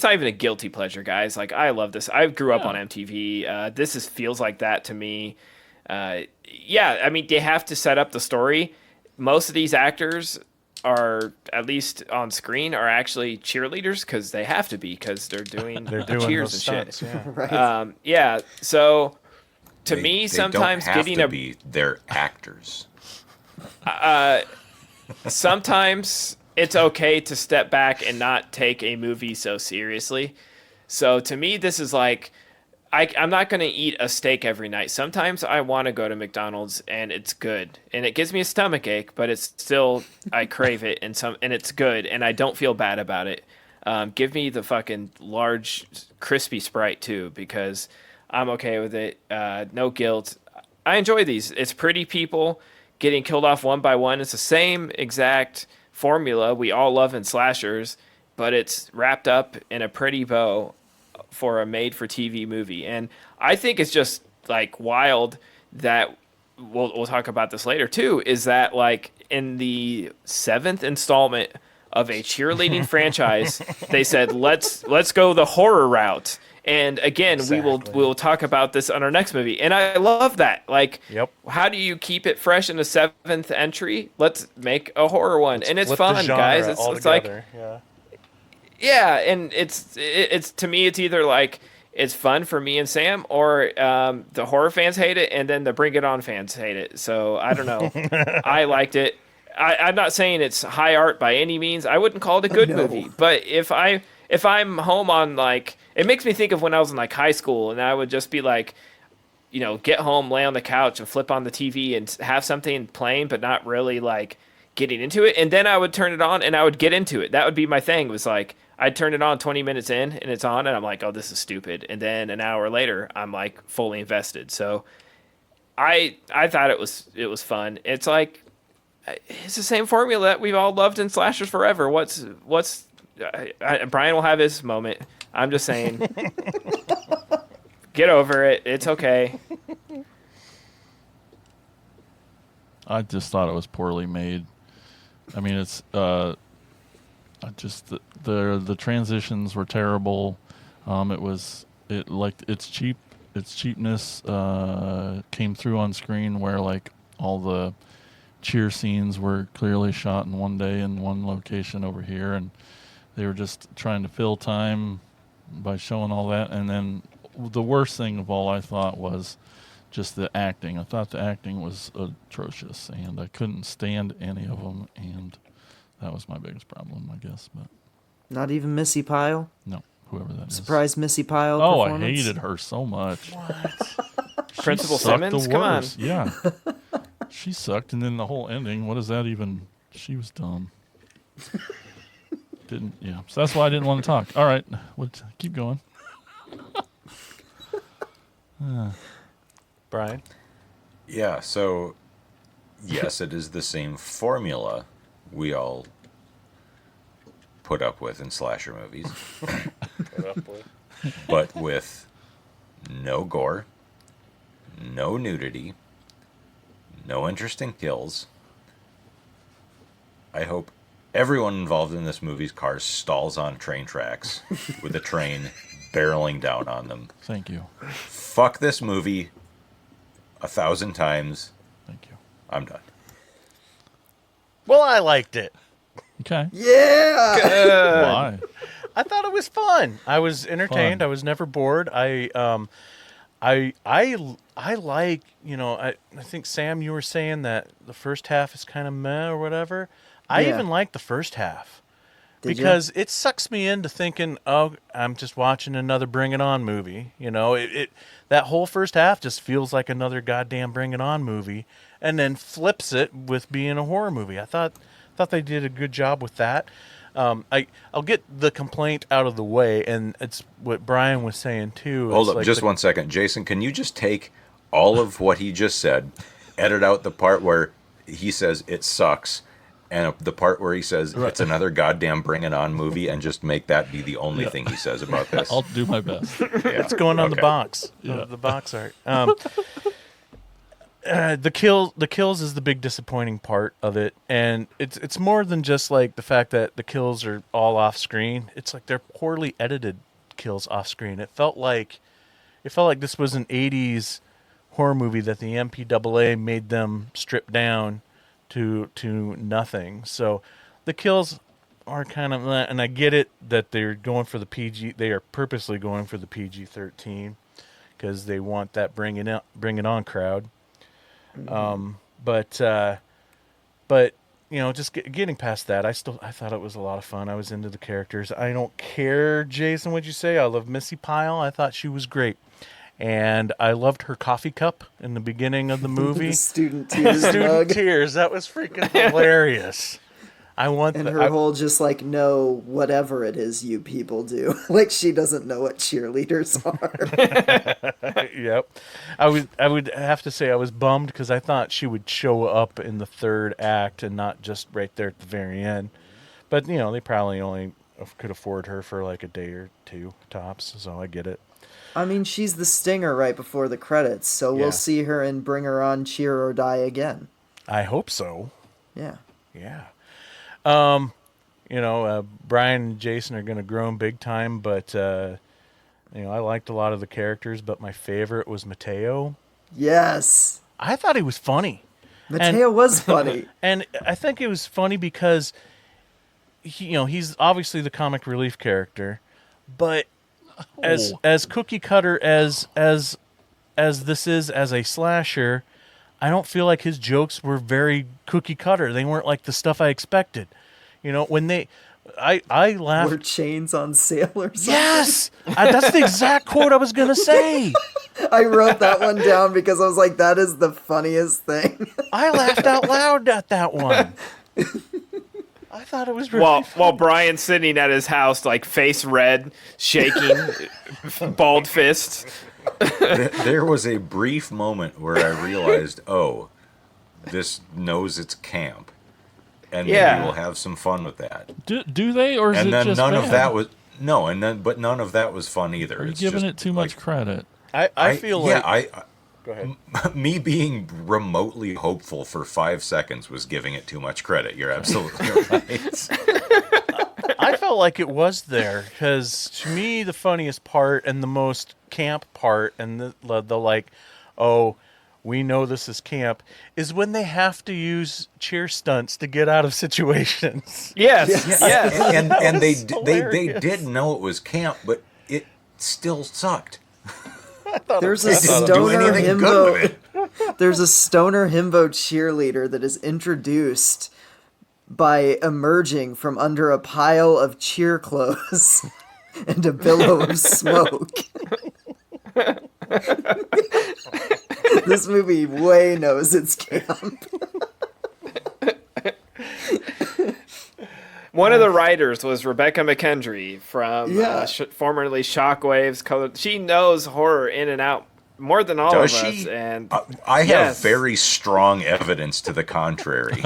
not even a guilty pleasure, guys. Like, I love this. I grew up on MTV. This feels like that to me. I mean, they have to set up the story. Most of these actors are, at least on screen, are actually cheerleaders because they have to be, because they're doing They're the doing cheers those and shit. stunts, Right. So to They- me, they sometimes don't have getting to a be. They're actors. sometimes it's okay to step back and not take a movie so seriously. So to me, this is like, I'm not going to eat a steak every night. Sometimes I want to go to McDonald's and it's good. And it gives me a stomach ache, but it's still, I crave it and it's good and I don't feel bad about it. Give me the fucking large crispy Sprite too, because I'm okay with it. No guilt. I enjoy these. It's pretty people getting killed off one by one. It's the same exact formula we all love in slashers, but it's wrapped up in a pretty bow for a made-for-TV movie. And I think it's just like wild that we'll talk about this later too, is that like in the 7th installment of a cheerleading franchise, they said let's go the horror route. And again, we will talk about this on our next movie. And I love that. Like, Yep. How do you keep it fresh in the 7th entry? Let's make a horror one. And it's Flip the fun, genre guys. It's like, altogether, yeah. yeah, and it's to me, it's either like it's fun for me and Sam, or the horror fans hate it, and then the Bring It On fans hate it. So I don't know. I liked it. I'm not saying it's high art by any means. I wouldn't call it a good movie. But if I'm home on, like, it makes me think of when I was in like high school, and I would just be like, get home, lay on the couch, and flip on the TV and have something playing, but not really like getting into it. And then I would turn it on and I would get into it. That would be my thing. Was like, I'd turn it on 20 minutes in and it's on and I'm like, oh, this is stupid. And then an hour later, I'm like fully invested. So I thought it was fun. It's like, it's the same formula that we've all loved in slashers forever. Brian will have his moment. I'm just saying, get over it. It's okay. I just thought it was poorly made. I mean, it's just the transitions were terrible. Its cheapness came through on screen, where like all the cheer scenes were clearly shot in one day in one location over here, and they were just trying to fill time by showing all that. And then the worst thing of all, I thought, was just the acting. I thought the acting was atrocious, and I couldn't stand any of them, and that was my biggest problem, I guess. But Not even Missy Pyle? no, whoever that is. Surprise Missy Pyle Oh, I performance? hated her so much. Principal Sucked Simmons, the come on. worst. Yeah, she sucked, and then the whole ending. What is that even? She was dumb. Didn't. Yeah. So that's why I didn't want to talk. All right, keep going. Brian? Yeah, so yes, it is the same formula we all put up with in slasher movies. But with no gore, no nudity, no interesting kills. I hope everyone involved in this movie's car stalls on train tracks with a train barreling down on them. Thank you. Fuck this movie 1,000 times. Thank you. I'm done. Well, I liked it. Okay. Yeah. Why? I thought it was fun. I was entertained. Fun. I was never bored. I like, I think Sam, you were saying that the first half is kind of meh or whatever. I Yeah. even like the first half Did you? because it sucks me into thinking, oh, I'm just watching another Bring It On movie. That whole first half just feels like another goddamn Bring It On movie, and then flips it with being a horror movie. I thought they did a good job with that. I'll get the complaint out of the way, and it's what Brian was saying too. Hold It's up like just 1 second. Jason, can you just take all of what he just said, edit out the part where he says it sucks, and the part where he says it's another goddamn Bring It On movie, and just make that be the only thing he says about this? I'll do my best. It's going on the box. The box art. The kills is the big disappointing part of it, and it's more than just like the fact that the kills are all off screen. It's like they're poorly edited kills off screen. It felt like this was an '80s horror movie that the MPAA made them strip down to nothing. So the kills are kind of, and I get it that they're going for the PG. They are purposely going for the PG-13 because they want that bring it on crowd. But just getting past that, I thought it was a lot of fun. I was into the characters. I don't care, Jason, what'd you say? I love Missy Pyle. I thought she was great. And I loved her coffee cup in the beginning of the movie. The student tears Student mug. tears. That was freaking hilarious. I want And that. her whole just like, no, whatever it is you people do. Like she doesn't know what cheerleaders are. Yep. I would have to say I was bummed because I thought she would show up in the third act and not just right there at the very end. But, they probably only could afford her for like a day or two tops, so I get it. I mean, she's the stinger right before the credits, so Yeah. we'll see her in Bring Her On, Cheer or Die again. I hope so. Yeah. Yeah. Brian and Jason are going to groan big time, but, I liked a lot of the characters, but my favorite was Mateo. Yes. I thought he was funny. Mateo was funny. And I think it was funny because, he's obviously the comic relief character, but as cookie cutter as this is as a slasher, I don't feel like his jokes were very cookie cutter. They weren't like the stuff I expected. When I laughed. Were chains on sale or something? Yes! That's the exact quote I was going to say. I wrote that one down because I was like, that is the funniest thing. I laughed out loud at that one. I thought it was really While Brian's sitting at his house, like face red, shaking, bald fist. There was a brief moment where I realized, oh, this knows it's camp, and Yeah. maybe we'll have some fun with that. Do they, or is And it then just none bad? of that was but none of that was fun either. Are you It's giving just it too much like, credit? I feel like. Go ahead. Me being remotely hopeful for 5 seconds was giving it too much credit. You're absolutely right. I felt like it was there because to me the funniest part and the most camp part and the like, oh, we know this is camp, is when they have to use cheer stunts to get out of situations. Yes. and they hilarious. did know it was camp, but it still sucked. There's a They didn't do stoner anything good with himbo. it. There's a stoner himbo cheerleader that is introduced by emerging from under a pile of cheer clothes and a billow of smoke. This movie way knows it's camp. One of the writers was Rebecca McKendry from Yeah. formerly Shockwaves. She knows horror in and out more than all Does of us. she? And I have Yes. very strong evidence to the contrary.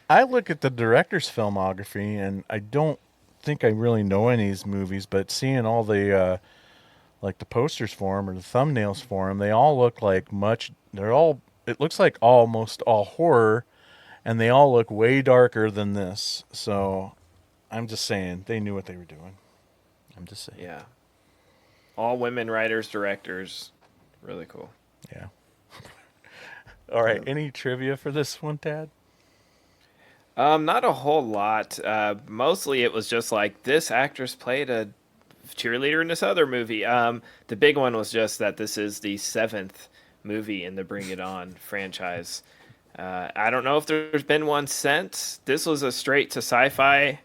I look at the director's filmography, and I don't think I really know any of these movies, but seeing all the like the posters for them or the thumbnails for them, they all look like it looks like almost all horror, and they all look way darker than this. So I'm just saying they knew what they were doing. I'm just saying. Yeah. All women writers, directors. Really cool. Yeah. All right. Any trivia for this one, Tad? Not a whole lot. Mostly it was just like this actress played a cheerleader in this other movie. The big one was just that this is the 7th movie in the Bring It On franchise. I don't know if there's been one since. This was a straight to sci-fi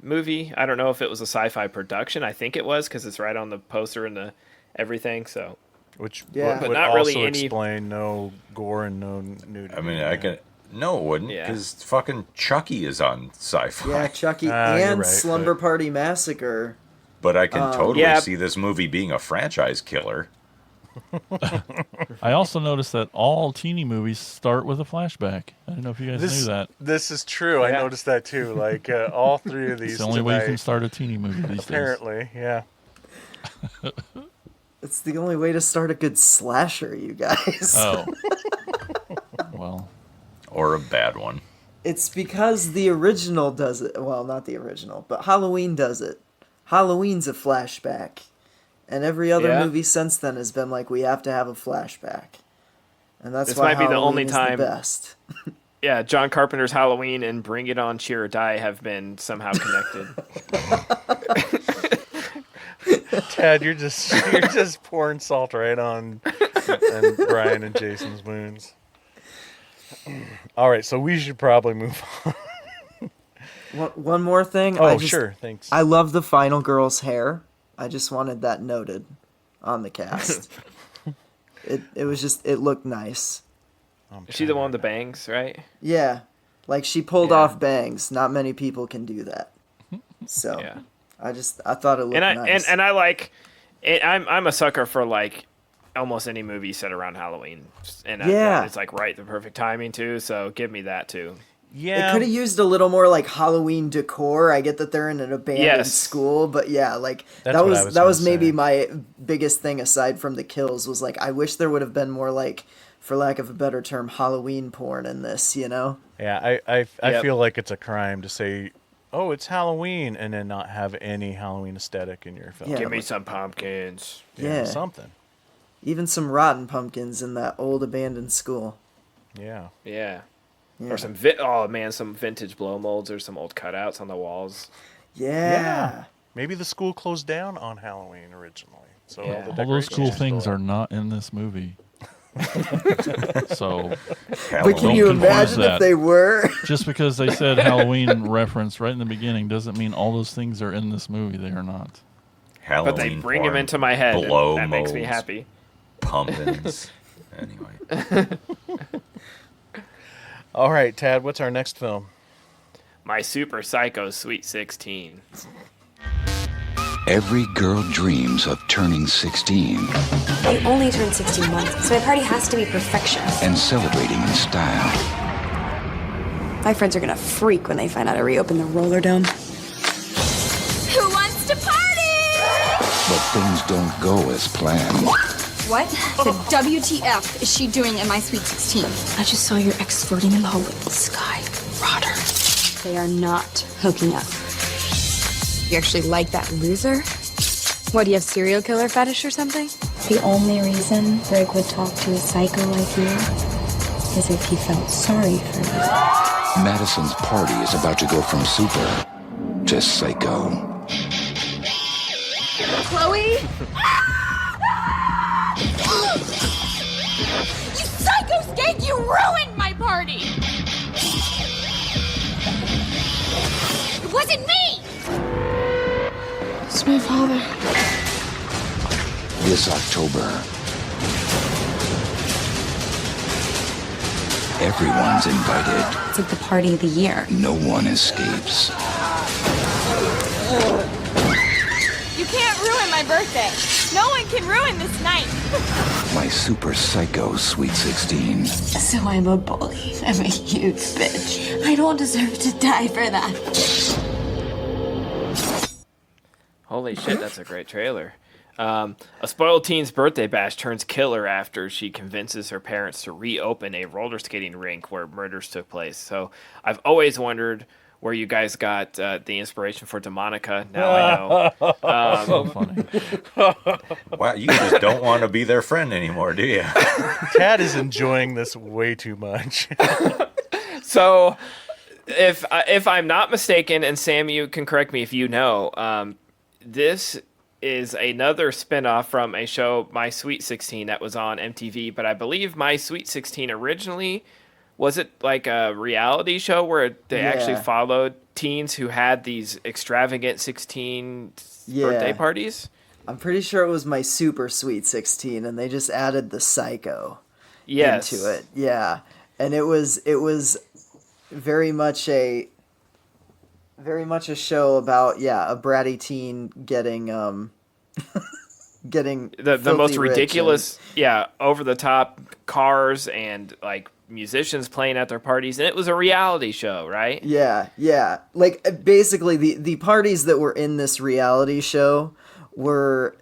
movie. I don't know if it was a sci-fi production. I think it was because it's right on the poster and the everything. So, Which Yeah. would But not also really any- explain no gore and no nudity. I mean, I can. No, it wouldn't, Yeah. because fucking Chucky is on sci-fi. Yeah, Chucky You're and right, Slumber but- Party Massacre. But I can totally Yeah. see this movie being a franchise killer. I also noticed that all teeny movies start with a flashback. I don't know if you guys knew that. This is true. I Yeah. noticed that too. Like all three of these. It's the only way you can tonight, start a teeny movie these days. apparently, yeah. It's the only way to start a good slasher, you guys. Oh. Well, Or a bad one. It's because the original does it. Well, not the original, but Halloween does it. Halloween's a flashback. And every other Yeah. movie since then has been like, we have to have a flashback. And that's This why might be the Halloween only is time- the best. yeah, John Carpenter's Halloween and Bring It On, Cheer or Die have been somehow connected. Ted, you're just pouring salt right on and Brian and Jason's wounds. All right, so we should probably move on. One more thing. Oh, sure, thanks. I love the final girl's hair. I just wanted that noted on the cast. It was just, it looked nice. Is she the one with the bangs, right? Yeah. Like she pulled Yeah. off bangs. Not many people can do that. So Yeah. I thought it looked And I nice. and I like it, I'm a sucker for like almost any movie set around Halloween. And Yeah. it's like the perfect timing too, so give me that too. It Yeah, could have used a little more like Halloween decor. I get that they're in an abandoned Yes. school, but yeah, like That's that what I was was gonna maybe say. my biggest thing aside from the kills was like I wish there would have been more like, for lack of a better term, Halloween porn in this, you know? yeah. I Yep. feel like it's a crime to say, "Oh, it's Halloween," and then not have any Halloween aesthetic in your film. Yeah. Give me some pumpkins. Yeah. Something. Even some rotten pumpkins in that old abandoned school. Yeah. Yeah. Yeah. Or some some vintage blow molds or some old cutouts on the walls. Yeah. Maybe the school closed down on Halloween originally. So Yeah. the all those cool decorations things still are not in this movie. So But can Don't you confuse imagine that. if they were? just because they said Halloween reference right in the beginning doesn't mean all those things are in this movie. They are not. Halloween But they bring porn, them into my head. And blow that makes me molds, happy. Pumpkins. Anyway. All right, Tad, what's our next film? My Super Psycho Sweet 16. Every girl dreams of turning 16 I only turned 16 months, so my party has to be perfection. and celebrating in style. My friends are gonna freak when they find out I reopened the roller dome. Who wants to party? But things don't go as planned. What the WTF is she doing in my Sweet 16? I just saw your ex flirting in the hallway with Sky. Rotter. They are not hooking up. You actually like that loser? What, do you have serial killer fetish or something? The only reason Greg would talk to a psycho like you is if he felt sorry for you. Madison's party is about to go from super to psycho. Chloe? You psycho skank! You ruined my party! It wasn't me! It's my father. This October, everyone's invited. It's like the party of the year. No one escapes. You can't ruin my my birthday. No one can ruin this night. My super psycho Sweet 16. So I'm a bully. I'm a huge bitch. I don't deserve to die for that. Holy shit, that's a great trailer. A spoiled teen's birthday bash turns killer after she convinces her parents to reopen a roller skating rink where murders took place. So I've always wondered where you guys got the inspiration for Demonica. Now I know. So funny. Wow, you just don't want to be their friend anymore, do you? Kat is enjoying this way too much. So if I'm not mistaken, and Sam, you can correct me if you know, this is another spinoff from a show, My Sweet 16, that was on MTV. But I believe My Sweet 16 originally, was it like a reality show where they actually followed teens who had these extravagant 16 birthday parties? I'm pretty sure it was My Super Sweet 16, and they just added the psycho into it. Yeah, and it was very much a show about a bratty teen getting getting the most rich ridiculous over the top cars and like musicians playing at their parties, and it was a reality show, right? Yeah. Like basically the parties that were in this reality show were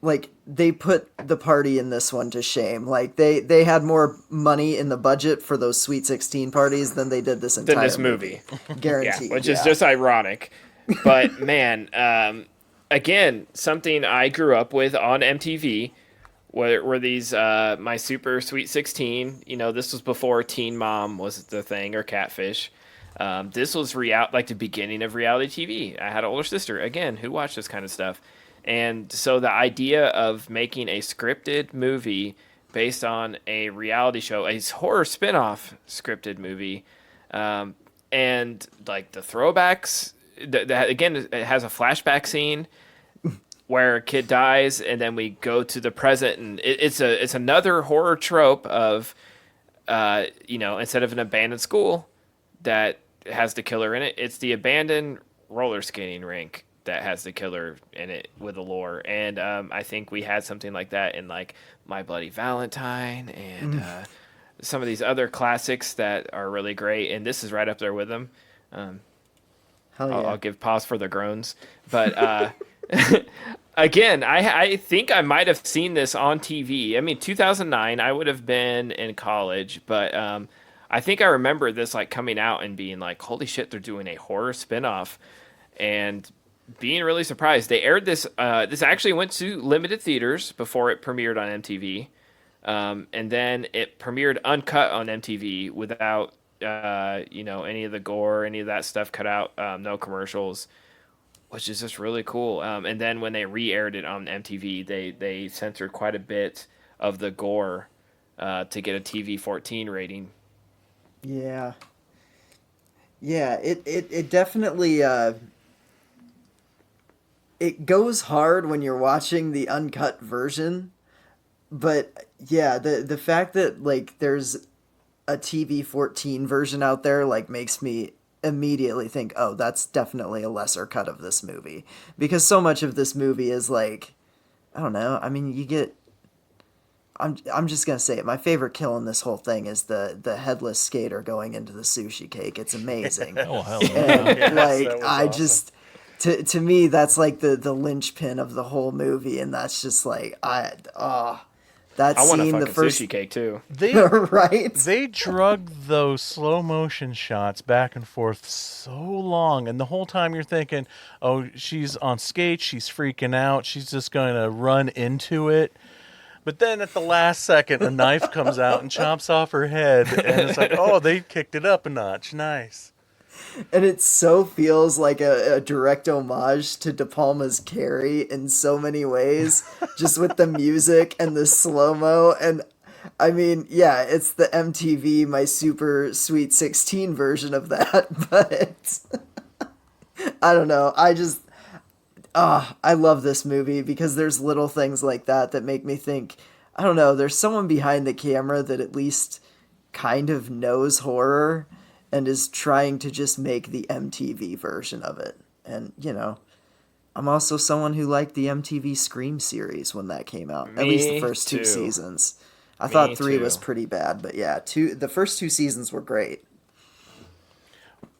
like, they put the party in this one to shame. Like they had more money in the budget for those Sweet 16 parties than they did this entire movie. Guaranteed. Which is just ironic. But man, again, something I grew up with on MTV were these My Super Sweet 16. You know, this was before Teen Mom was the thing, or Catfish. This was like the beginning of reality TV. I had an older sister, again, who watched this kind of stuff. And so the idea of making a scripted movie based on a reality show, a horror spin-off scripted movie, and like the throwbacks, again, it has a flashback scene where a kid dies, and then we go to the present, and it's another horror trope of, instead of an abandoned school that has the killer in it, it's the abandoned roller skating rink that has the killer in it with a lore. And I think we had something like that in like My Bloody Valentine and some of these other classics that are really great, and this is right up there with them. I'll give pause for the groans, but again, I think I might have seen this on TV. I mean, 2009, I would have been in college, but I think I remember this like coming out and being like, holy shit, they're doing a horror spinoff, and being really surprised. They aired this. This actually went to limited theaters before it premiered on MTV, and then it premiered uncut on MTV without, any of the gore, any of that stuff cut out, no commercials, which is just really cool. And then when they re-aired it on MTV, they censored quite a bit of the gore to get a TV-14 rating. Yeah. It definitely. It goes hard when you're watching the uncut version, but the fact that like there's a TV-14 version out there like makes me immediately think, oh, that's definitely a lesser cut of this movie, because so much of this movie is like, I don't know. I mean, you get. I'm just gonna say it. My favorite kill in this whole thing is the headless skater going into the sushi cake. It's amazing. Oh hell And Yes, like that was I awesome. just. To me, that's like the linchpin of the whole movie, and that's just like that I scene. want a fucking The first sushi cake too. right? They drug those slow motion shots back and forth so long, and the whole time you're thinking, oh, she's on skates, she's freaking out, she's just going to run into it. But then at the last second, a knife comes out and chops off her head, and it's like, oh, they kicked it up a notch. Nice. And it so feels like a direct homage to De Palma's Carrie in so many ways, just with the music and the slow-mo. And I mean, yeah, it's the MTV My Super Sweet 16 version of that, but I don't know. I love this movie because there's little things like that make me think, I don't know, there's someone behind the camera that at least kind of knows horror and is trying to just make the MTV version of it. And, I'm also someone who liked the MTV Scream series when that came out. At least the first two seasons. I thought 3 was pretty bad, but yeah, the first 2 seasons were great.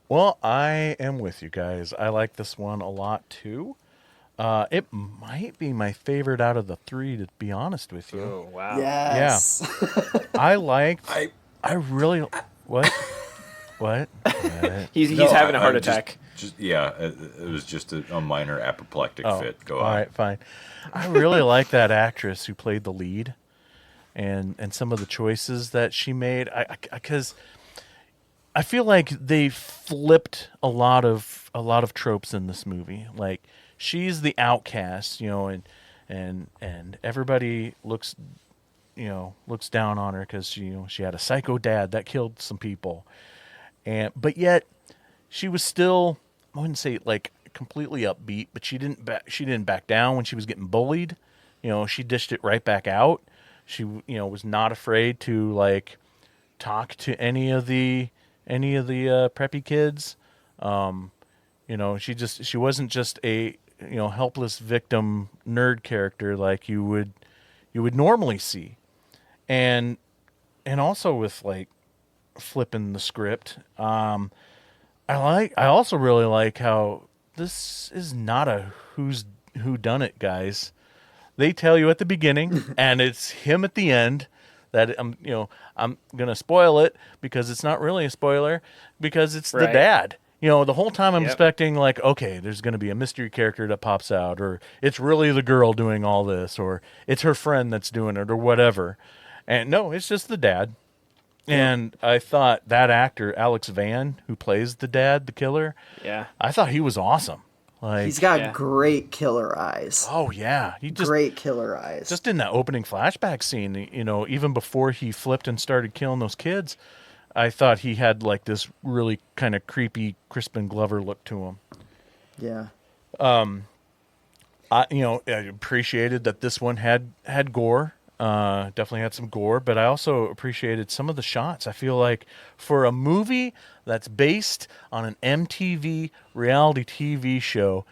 Well, I am with you guys. I like this one a lot too. It might be my favorite out of the 3, to be honest with you. Oh, wow. Yes. Yeah. I really. What? What? He's having a heart attack. It was just a minor apoplectic fit. Go on. All right, fine. I really like that actress who played the lead, and some of the choices that she made. Because I feel like they flipped a lot of tropes in this movie. Like, she's the outcast, and everybody looks down on her because she had a psycho dad that killed some people, but yet she was still, I wouldn't say like completely upbeat, but she didn't back down when she was getting bullied. She dished it right back out. She was not afraid to like talk to any of the preppy kids. She wasn't just a helpless victim nerd character like you would normally see. And also with like flipping the script, I also really like how this is not a whodunit, guys. They tell you at the beginning, and it's him at the end. That I'm gonna spoil it because it's not really a spoiler because it's the dad. The whole time I'm expecting like, okay, there's gonna be a mystery character that pops out, or it's really the girl doing all this, or it's her friend that's doing it, or whatever. And no, it's just the dad. And I thought that actor, Alex Van, who plays the dad, the killer, I thought he was awesome. Like, he's got great killer eyes. Oh, yeah. Great killer eyes. Just in that opening flashback scene, even before he flipped and started killing those kids, I thought he had like this really kind of creepy Crispin Glover look to him. Yeah. I appreciated that this one had gore. Definitely had some gore, but I also appreciated some of the shots. I feel like for a movie that's based on an MTV reality TV show,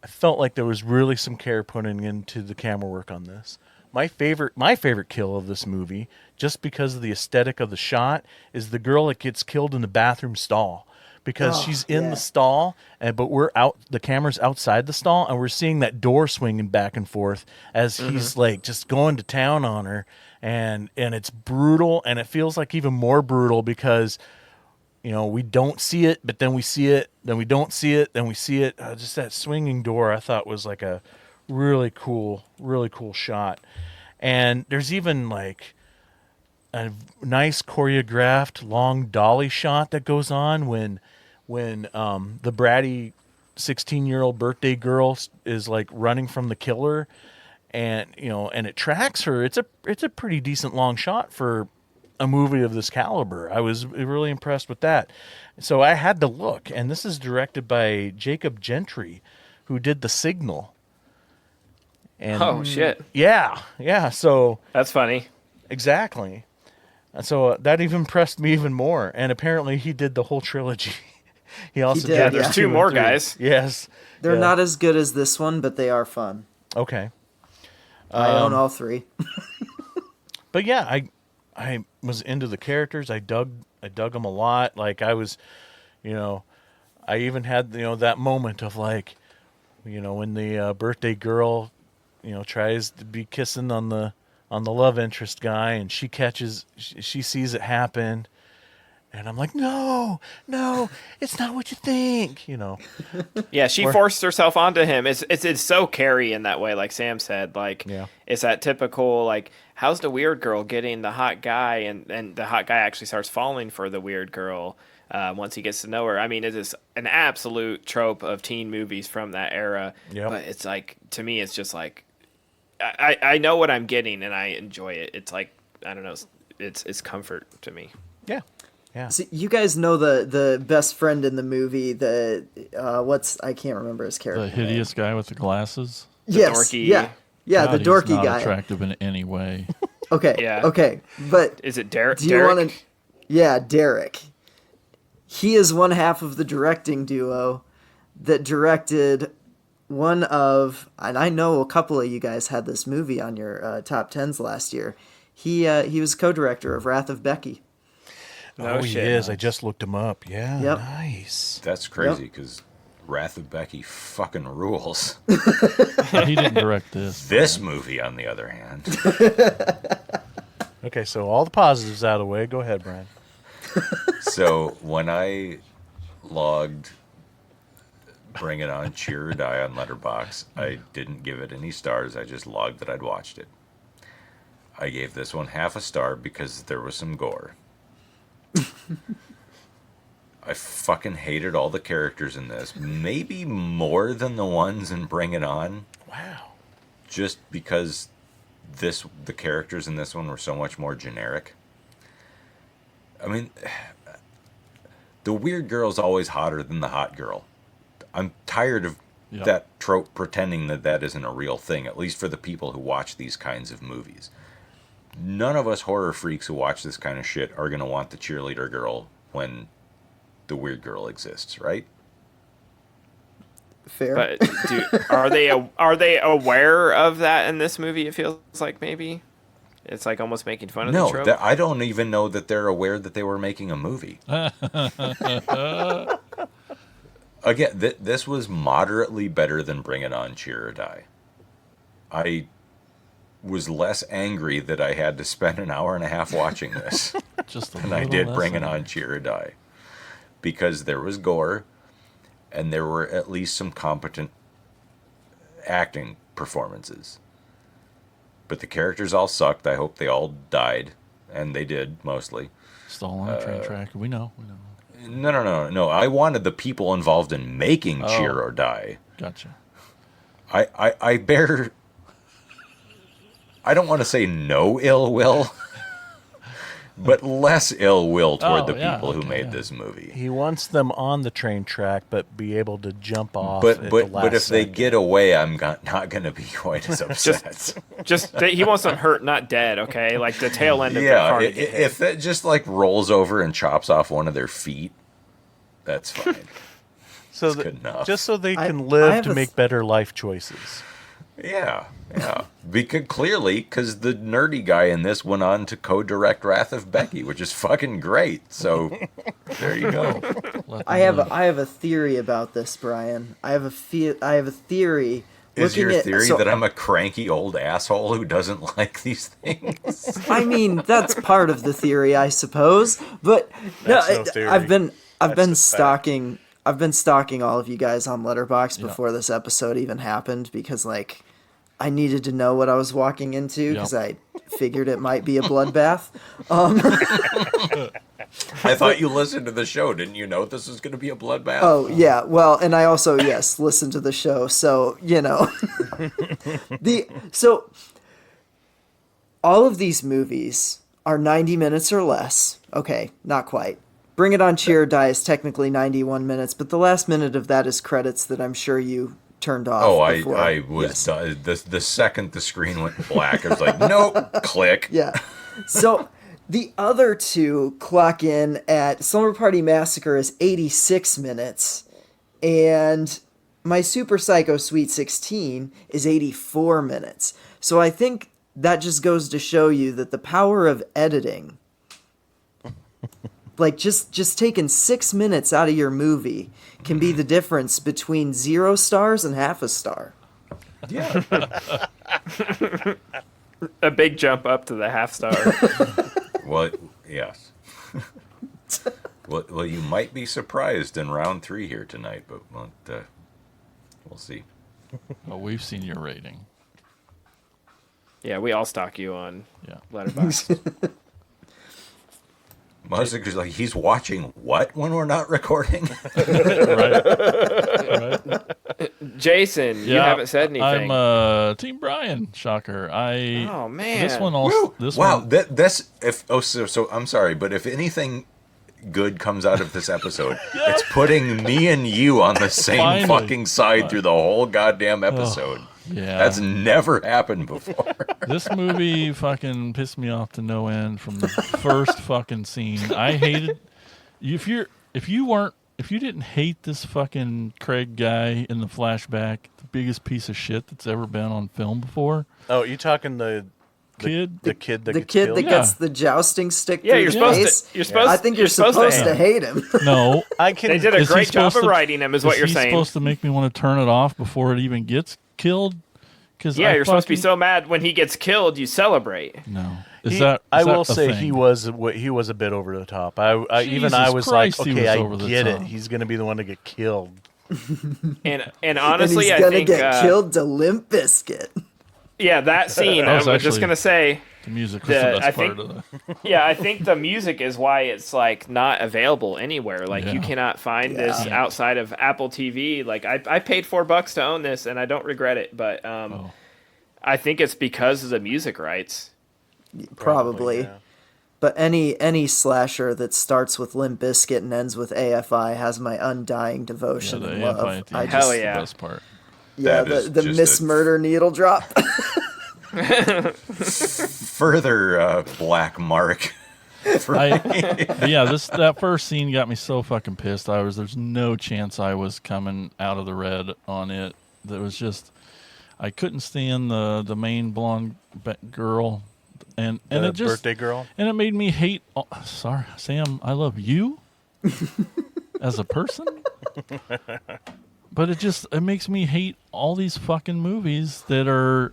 I felt like there was really some care putting into the camera work on this. My favorite kill of this movie, just because of the aesthetic of the shot, is the girl that gets killed in the bathroom stall. Because she's in the stall, but the camera's outside the stall, and we're seeing that door swinging back and forth as he's like just going to town on her, and it's brutal, and it feels like even more brutal because we don't see it, but then we see it, then we don't see it, then we see it. Just that swinging door, I thought was like a really cool shot, and there's even like a nice choreographed long dolly shot that goes on when the bratty 16-year-old birthday girl is like running from the killer, and it tracks her. It's a pretty decent long shot for a movie of this caliber. I was really impressed with that. So I had to look, and this is directed by Jacob Gentry, who did The Signal. And oh shit. Yeah. So that's funny. Exactly. So that even impressed me even more. And apparently he did the whole trilogy. He also did. There's 2 more guys. Yes. They're not as good as this one, but they are fun. Okay. I own all 3. But yeah, I was into the characters. I dug them a lot. Like I was, I even had that moment of like, when the birthday girl, tries to be kissing on the love interest guy, and she sees it happen, and I'm like, no, it's not what you think, Yeah, she forced herself onto him. It's so Carrie in that way, like Sam said. Like, it's that typical, like, how's the weird girl getting the hot guy, and the hot guy actually starts falling for the weird girl once he gets to know her. I mean, it is an absolute trope of teen movies from that era. Yep. But it's like, to me, it's just like, I know what I'm getting, and I enjoy it. It's like, I don't know, it's comfort to me. Yeah. So you guys know the best friend in the movie, I can't remember his character. The hideous guy with the glasses? Yes. Dorky. Yeah. Yeah, God, the dorky he's not guy. attractive in any way. Okay. Yeah. Okay. But is it Derek? Do you want to? Yeah, Derek. He is one half of the directing duo that directed one of, and I know a couple of you guys had this movie on your top 10s last year. He was co-director of Wrath of Becky. No he shit. is. I just looked him up. Yeah, Yep. nice. That's crazy because Wrath of Becky fucking rules. He didn't direct this. This movie, on the other hand, Okay, so all the positives out of the way. Go ahead, Brian. so when I logged Bring It On, Cheer or Die on Letterboxd, I didn't give it any stars. I just logged that I'd watched it. I gave this one half a star because there was some gore. I fucking hated all the characters in this. Maybe more than the ones in Bring It On. Wow. Just because the characters in this one were so much more generic. I mean, the weird girl's always hotter than the hot girl. I'm tired of that trope pretending that isn't a real thing, at least for the people who watch these kinds of movies. None of us horror freaks who watch this kind of shit are going to want the cheerleader girl when the weird girl exists, right? Fair. But are they aware of that in this movie? It feels like maybe it's like almost making fun of the trope. No, I don't even know that they're aware that they were making a movie. Again, this was moderately better than Bring It On, Cheer or Die. I was less angry that I had to spend an hour and a half watching this than I did Bring It On, Cheer or Die. Because there was gore, and there were at least some competent acting performances. But the characters all sucked. I hope they all died, and they did, mostly. Stall on a train track. We know. No. I wanted the people involved in making Cheer or Die. Gotcha. I bear... I don't want to say no ill will, but less ill will toward the people who made this movie. He wants them on the train track, but be able to jump off. But at the last if they second. get away, I'm not going to be quite as upset. He wants them hurt, not dead. Okay, like the tail end of the Yeah, car. if that just like rolls over and chops off one of their feet, that's fine. So good enough. just so they can I live have to a make better life choices. Yeah. Because the nerdy guy in this went on to co-direct Wrath of Becky, which is fucking great. So there you go. I have a theory about this, Brian. I have a theory. Is your theory that I'm a cranky old asshole who doesn't like these things? I mean, that's part of the theory, I suppose. But That's no theory. I've been just stalking. I've been stalking all of you guys on Letterboxd before this episode even happened because, like, I needed to know what I was walking into because I figured it might be a bloodbath. I thought you listened to the show. Didn't you know this was going to be a bloodbath? Oh, yeah. Well, and I also, listened to the show. So, So, all of these movies are 90 minutes or less. Okay, not quite. Bring It On, Cheer or Die is technically 91 minutes, but the last minute of that is credits that I'm sure you turned off. Oh, before. I was done. The second the screen went black, I was like, nope, click. Yeah. So the other two clock in at Slumber Party Massacre is 86 minutes, and My Super Psycho Sweet 16 is 84 minutes. So I think that just goes to show you that the power of editing, like just taking 6 minutes out of your movie, can be the difference between 0 stars and half a star. Yeah. A big jump up to the half star. Well, yes. Well, you might be surprised in round 3 here tonight, but we'll see. Well, we've seen your rating. Yeah, we all stalk you on Letterboxd. Muzzic's like, he's watching what when we're not recording? right. Jason, you haven't said anything. I'm Team Brian. Shocker. Oh man. This one also. This wow. one. So I'm sorry, but if anything good comes out of this episode, it's putting me and you on the same fucking side through the whole goddamn episode. Yeah. That's never happened before. This movie fucking pissed me off to no end from the first fucking scene. I hated if you weren't if you didn't hate this fucking Craig guy in the flashback, the biggest piece of shit that's ever been on film before. Oh, you talking the kid? the kid that The gets kid killed? that gets the jousting stick Yeah, through you're the supposed face. to. You're supposed. I think you're you're supposed to to hate him. No. I can. They did a Is he great job supposed of to- writing him, is what you're he saying. supposed to make me want to turn it off before it even gets killed? Cause Yeah, I you're supposed to be fucking- so mad when he gets killed, you celebrate. No. I will say he was a bit over the top. I Jesus I was Christ, like, he okay, was over I the get it. top. He's gonna be the one to get killed. And And honestly, he's I gonna think get killed to Limp Bizkit. yeah, that scene. I was was just actually- gonna say. The music was The- the I best think- part of the... Yeah, I think the music is why it's like not available anywhere. Like you Yeah. cannot find this Yeah. outside of Apple TV. Like I paid $4 to own this, and I don't regret it. But I think it's because of the music rights. Probably. yeah. But any slasher that starts with Limp Bizkit and ends with AFI has my undying Yeah, devotion the and AFI love. at the I end Hell is just, yeah. the best part. yeah, That is the just Miss a- Murder needle drop. Further black mark. But yeah, that first scene got me so fucking pissed. There's no chance I was coming out of the red on it. That was just, I couldn't stand the main blonde girl, and The it just birthday girl. and it made me hate. Oh, sorry, Sam, I love you as a person, but it makes me hate all these fucking movies that are.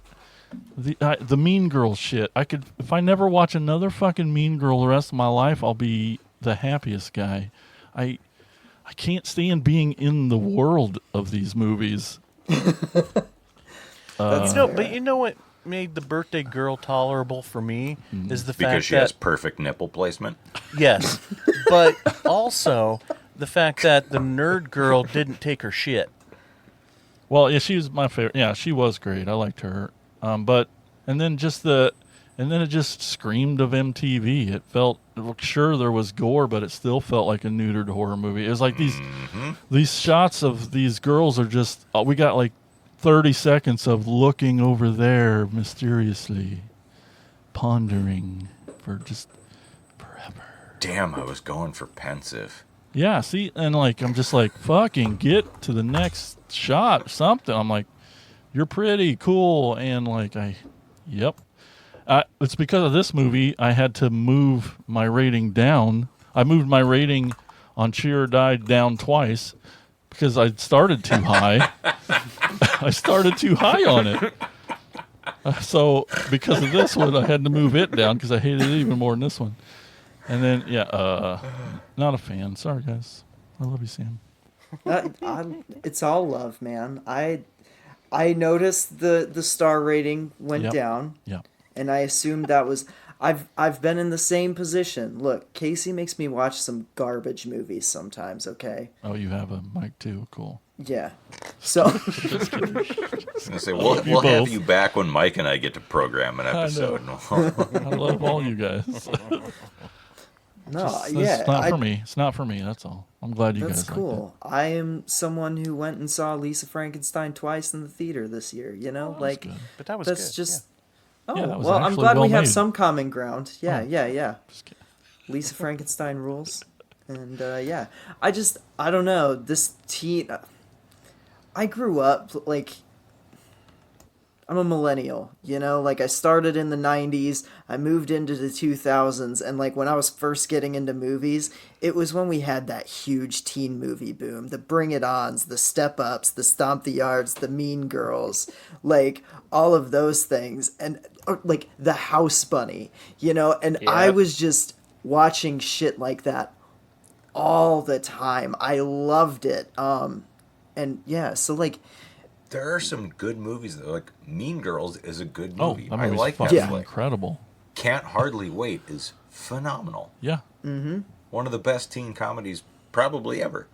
The Mean Girl shit. If I never watch another fucking Mean Girl the rest of my life, I'll be the happiest guy. I can't stand being in the world of these movies. But you know what made the birthday girl tolerable for me is the Because fact she that has perfect nipple placement. yes, but also the fact that the nerd girl didn't take her shit. Well, yeah, she was my favorite. Yeah, she was great. I liked her. And then it just screamed of MTV. It felt sure there was gore, but it still felt like a neutered horror movie. It was like these shots of these girls are just. We got like 30 seconds of looking over there mysteriously, pondering for just forever. Damn, I was going for pensive. Yeah, see, and like I'm just like fucking get to the next shot, something. I'm like, you're pretty cool, and like yep. It's because of this movie I had to move my rating down. I moved my rating on Cheer or Die down twice because I started too high. I started too high on it. So because of this one, I had to move it down because I hated it even more than this one. And then not a fan. Sorry guys, I love you, Sam. It's all love, man. I noticed the star rating went Yep. down. Yeah. And I assumed that was I've been in the same position. Look, Casey makes me watch some garbage movies sometimes, okay? Oh, you have a mic too. Cool. Yeah. So I was gonna say, we'll have both. you back when Mike and I get to program an episode. I love all you guys. no, It's not for me. It's not for me. That's all. I'm glad you That's guys cool. I am someone who went and saw Lisa Frankenstein twice in the theater this year, you know? Like good. But that was that's good. just Oh, Yeah, that was well, I'm actually glad we well have made. some common ground. Yeah, Oh. yeah. Just kidding. Lisa Frankenstein rules. And yeah, I don't know, this teen I grew up like I'm a millennial, you know, like I started in the 90s, I moved into the 2000s, and like when I was first getting into movies, it was when we had that huge teen movie boom, the Bring It Ons, the Step Ups, the Stomp the Yards, the Mean Girls, like all of those things, and like the House Bunny, you know, and I Yep. was just watching shit like that all the time. I loved it. And yeah, so like There are some good movies though. Like Mean Girls is a good Oh, movie. that I movie's like that fucking Yeah. flick. incredible. Can't Hardly Wait is phenomenal. Yeah. One of the best teen comedies probably ever.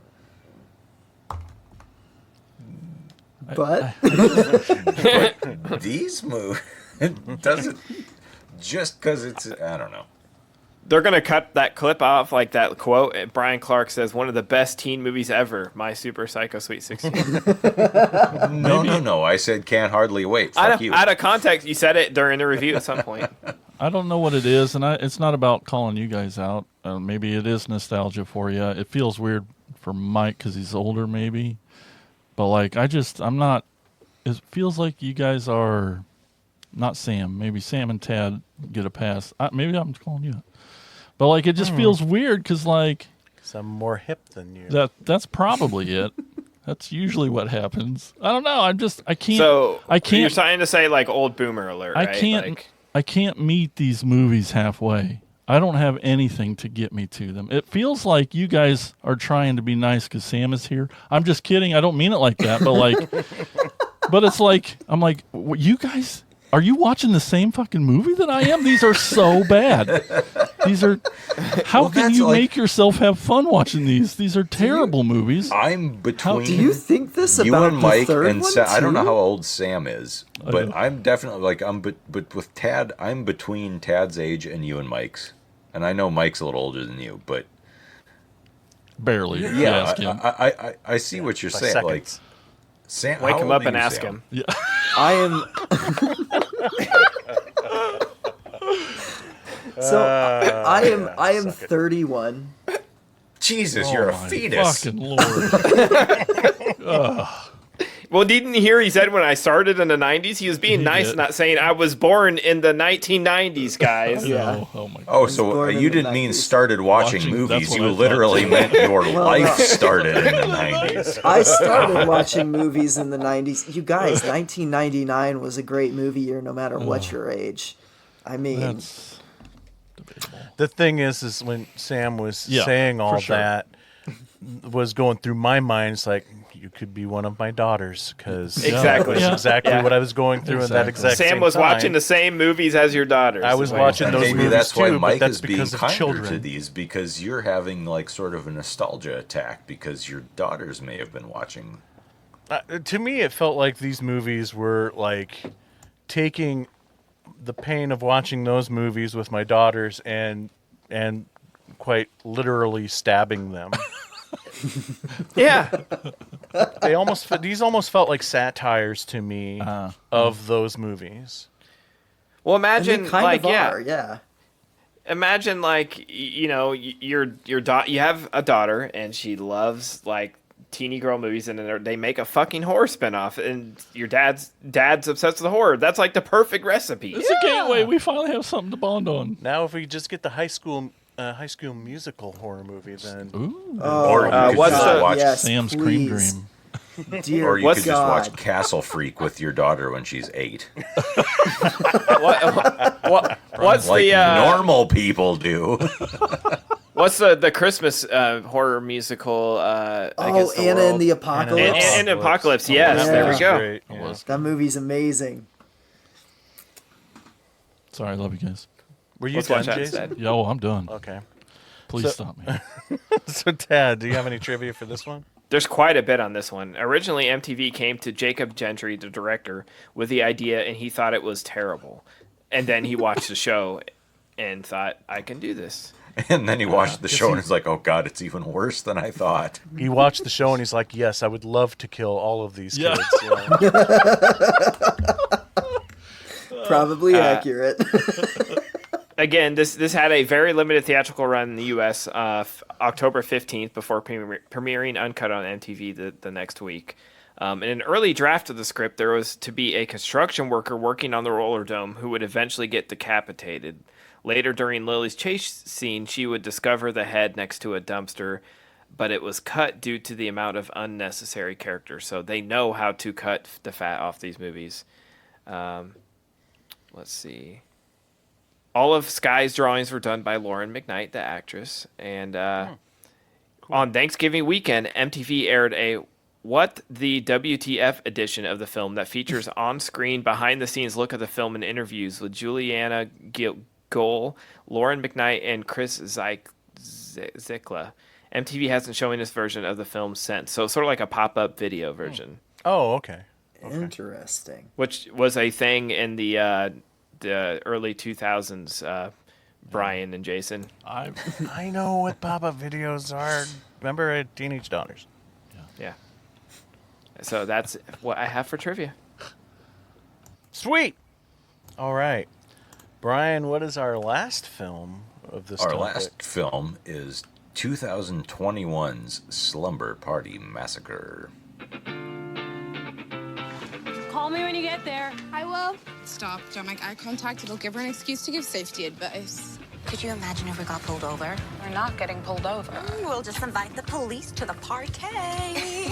but These movies, it doesn't just because it's, I don't know. They're gonna cut that clip off, like that quote. Brian Clark says, "One of the best teen movies ever, My Super Psycho Sweet 16." No. I said Can't Hardly Wait. Fuck you. Out of context, you said it during the review at some point. I don't know what it is, and it's not about calling you guys out. Maybe it is nostalgia for you. It feels weird for Mike because he's older, maybe. But like, I'm not. It feels like you guys are not Sam. Maybe Sam and Tad get a pass. Maybe I'm calling you. But like, it just feels weird because like, 'Cause I'm more hip than you. that's probably it. That's usually what happens. I don't know. I can't. So I can't. You're trying to say like old boomer alert, right? I can't meet these movies halfway. I don't have anything to get me to them. It feels like you guys are trying to be nice because Sam is here. I'm just kidding. I don't mean it like that. But like, but it's like, I'm like, you guys, are you watching the same fucking movie that I am? These are so bad. These are. How can you make yourself have fun watching these? These are terrible movies. I'm between. Do you think this you about and Mike the third and one I don't know too? how old Sam is, but I'm definitely like but with Tad, I'm between Tad's age and you and Mike's, and I know Mike's a little older than you, but barely. Yeah, I see what you're saying. Seconds. Like Sam, Wake how him old up are and you, ask Sam? him. Yeah. I am. So I am 31. Jesus, you're a my fetus. Fucking Lord. Well, didn't you hear he said when I started in the 90s? He was being nice, did. not saying I was born in the 1990s, guys. Yeah. Oh my God. Oh, so born in you the didn't mean 90s. started watching Watching, movies. that's what You I thought. literally meant your life no. started in the 90s. I started watching movies in the 90s. You guys, 1999 was a great movie year no matter what your age. I mean, That's debatable. The thing is when Sam was Yeah, saying all for sure. that, was going through my mind. It's like, you could be one of my daughters, because Exactly. that's Yeah. exactly Yeah. what I was going through in that Exactly. exact Sam same was time. watching the same movies as your daughters. I was is what you're watching saying. those Maybe movies that's why too, Mike but that's is being because of kinder children. to these, because you're having like sort of a nostalgia attack because your daughters may have been watching. To me, it felt like these movies were like taking the pain of watching those movies with my daughters and quite literally stabbing them. Yeah. These almost felt like satires to me of those movies. Well, and imagine they kind like of are, yeah. Imagine like you know your you have a daughter and she loves like teeny girl movies, and then they make a fucking horror spinoff, and your dad's obsessed with horror. That's like the perfect recipe. It's a gateway. We finally have something to bond on. Now, if we just get the High School Musical horror movie, then Ooh. Or you could what's just the- watch, yes, Sam's please. Cream Dream. Dear or you could just God. watch Castle Freak with your daughter when she's 8, What's like the normal people do. what's the Christmas horror musical? I guess the Anna World? and the Apocalypse. And Apocalypse, yes, Yeah. there we go. Great, It yeah. was. That movie's amazing. Sorry, I love you guys. Were you Let's done, watch that Jason? instead. Yo, I'm done. Okay. Please So- stop me. So, Tad, do you have any trivia for this one? There's quite a bit on this one. Originally, MTV came to Jacob Gentry, the director, with the idea, and he thought it was terrible. And then he watched the show and thought, I can do this. And then he watched the show and it's like, oh God, it's even worse than I thought. He watched the show and he's like, yes, I would love to kill all of these Yeah. kids. Yeah. Probably accurate. Again, this had a very limited theatrical run in the U.S. October 15th before premiering uncut on MTV the next week. In an early draft of the script, there was to be a construction worker working on the roller dome who would eventually get decapitated. Later, during Lily's chase scene, she would discover the head next to a dumpster, but it was cut due to the amount of unnecessary characters. So they know how to cut the fat off these movies. Let's see. All of Sky's drawings were done by Lauren McKnight, the actress. And on Thanksgiving weekend, MTV aired a What the WTF edition of the film that features on-screen, behind-the-scenes look at the film and interviews with Juliana Gohl, Lauren McKnight, and Chris Zikla. MTV hasn't shown this version of the film since, so sort of like a pop-up video version, Oh, okay. Interesting. which was a thing in the early 2000s. Brian and Jason. I know what pop-up videos are. Remember, I had teenage daughters. Yeah. So that's what I have for trivia. Sweet. All right. Brian, what is our last film of this Our topic? last film is 2021's Slumber Party Massacre. Call me when you get there. I will. Stop. Don't make eye contact. It'll give her an excuse to give safety advice. Could you imagine if we got pulled over? We're not getting pulled over. We'll just invite the police to the party. I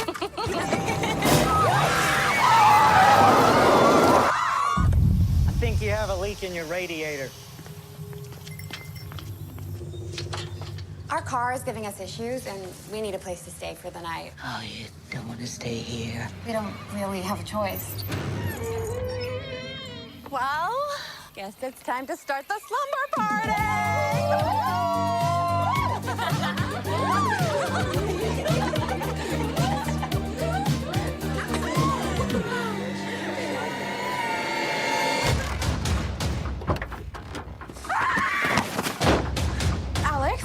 think you have a leak in your radiator. Our car is giving us issues, and we need a place to stay for the night. Oh, you don't want to stay here? We don't really have a choice. Well, guess it's time to start the slumber party! Alex,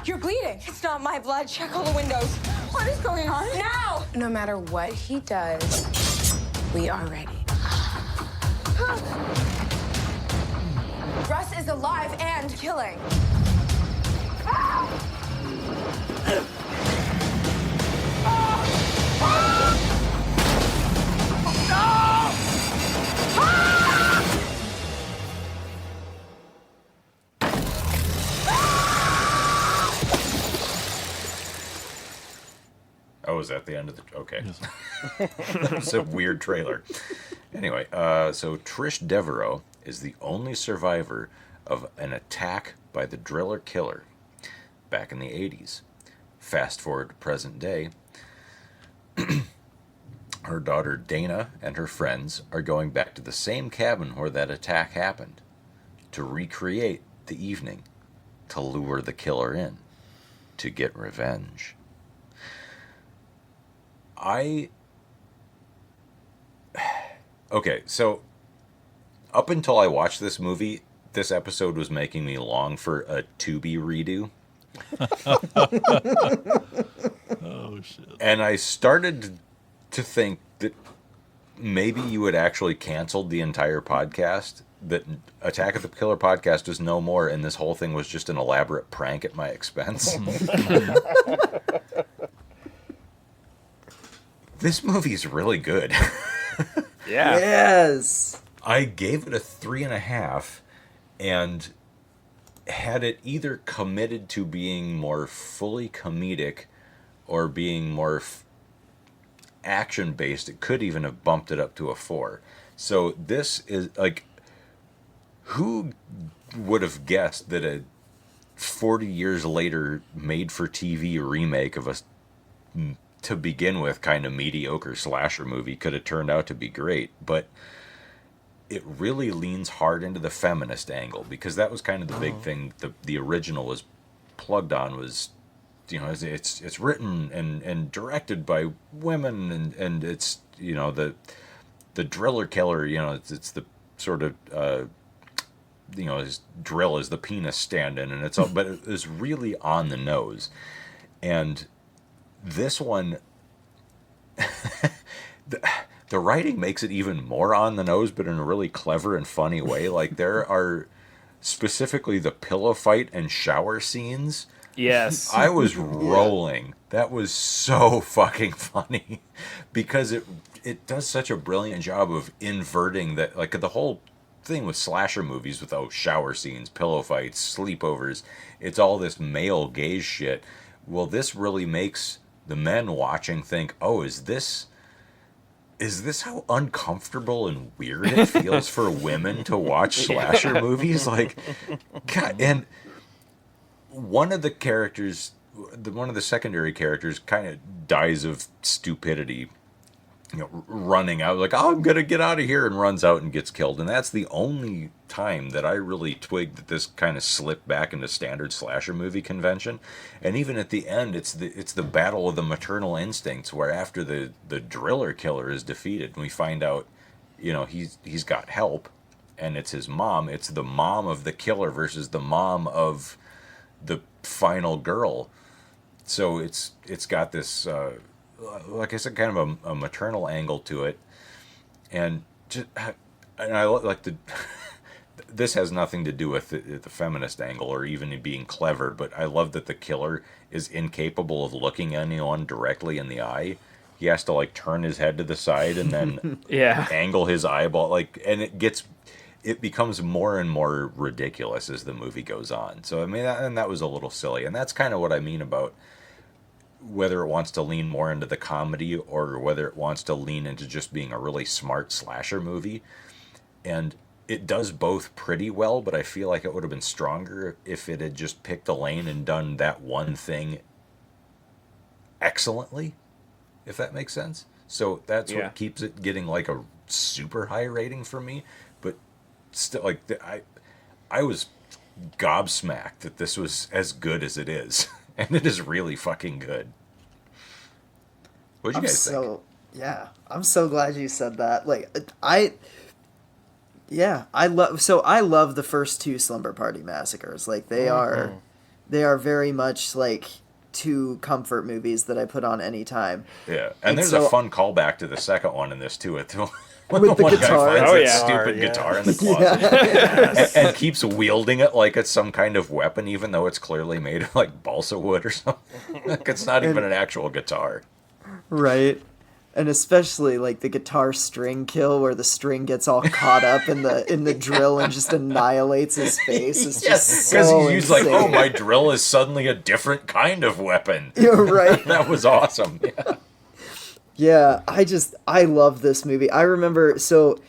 you're bleeding. It's not my blood. Check all the windows. What is going on? Now! No matter what he does, we are ready. Russ is alive and killing. Oh, is that the end of the... Okay. Yes. It's a weird trailer. Anyway, so Trish Devereaux is the only survivor of an attack by the driller killer back in the 80s. Fast forward to present day, her daughter Dana and her friends are going back to the same cabin where that attack happened to recreate the evening, to lure the killer in, to get revenge. Okay, so up until I watched this movie, this episode was making me long for a Tubi redo. Oh, shit. And I started to think that maybe you had actually canceled the entire podcast, that Attack of the Killer podcast is no more, and this whole thing was just an elaborate prank at my expense. This movie's really good. Yeah. Yes. I gave it a 3.5, and had it either committed to being more fully comedic or being more action-based, it could even have bumped it up to a 4. So this is, like, who would have guessed that a 40 years later made-for-TV remake of a, to begin with, kind of mediocre slasher movie could have turned out to be great? But it really leans hard into the feminist angle, because that was kind of the big thing the original was plugged on, was, you know, it's written and directed by women, and it's, you know, the driller killer, you know, it's the sort of you know, his drill is the penis stand-in, and it's all, but it was really on the nose. And this one, the writing makes it even more on the nose, but in a really clever and funny way. Like, there are specifically the pillow fight and shower scenes. Yes. I was rolling. That was so fucking funny, because it does such a brilliant job of inverting that, like, the whole thing with slasher movies with, oh, shower scenes, pillow fights, sleepovers, it's all this male gaze shit. Well, this really makes the men watching think, oh, is this how uncomfortable and weird it feels for women to watch slasher movies? Like, God. And one of the characters, one of the secondary characters, kind of dies of stupidity, you know, running out, like, oh, I'm going to get out of here, and runs out and gets killed. And that's the only time that I really twigged that this kind of slipped back into standard slasher movie convention. And even at the end, it's the battle of the maternal instincts, where after the driller killer is defeated, and we find out, you know, he's got help, and it's his mom. It's the mom of the killer versus the mom of the final girl. So it's got this, like I said, kind of a maternal angle to it, and I like this has nothing to do with the feminist angle or even being clever, but I love that the killer is incapable of looking anyone directly in the eye. He has to like turn his head to the side and then angle his eyeball, like, and it becomes more and more ridiculous as the movie goes on. So I mean, that was a little silly, and that's kind of what I mean about whether it wants to lean more into the comedy or whether it wants to lean into just being a really smart slasher movie. And it does both pretty well, but I feel like it would have been stronger if it had just picked a lane and done that one thing excellently, if that makes sense. So that's what keeps it getting like a super high rating for me. But still, like, I was gobsmacked that this was as good as it is. And it is really fucking good. What'd you guys think? Yeah, I'm so glad you said that. Like, I love the first two Slumber Party Massacres. Like, they are very much like two comfort movies that I put on anyme. Yeah, and there's a fun callback to the second one in this too. With the guitar. Guy finds that stupid guitar in the closet and keeps wielding it like it's some kind of weapon, even though it's clearly made of like balsa wood or something. Like, it's not even an actual guitar. Right. And especially like the guitar string kill where the string gets all caught up in the drill and just annihilates his face. It's just so he's like, oh, my drill is suddenly a different kind of weapon. You're right. That was awesome. Yeah. Yeah, I love this movie. I remember, so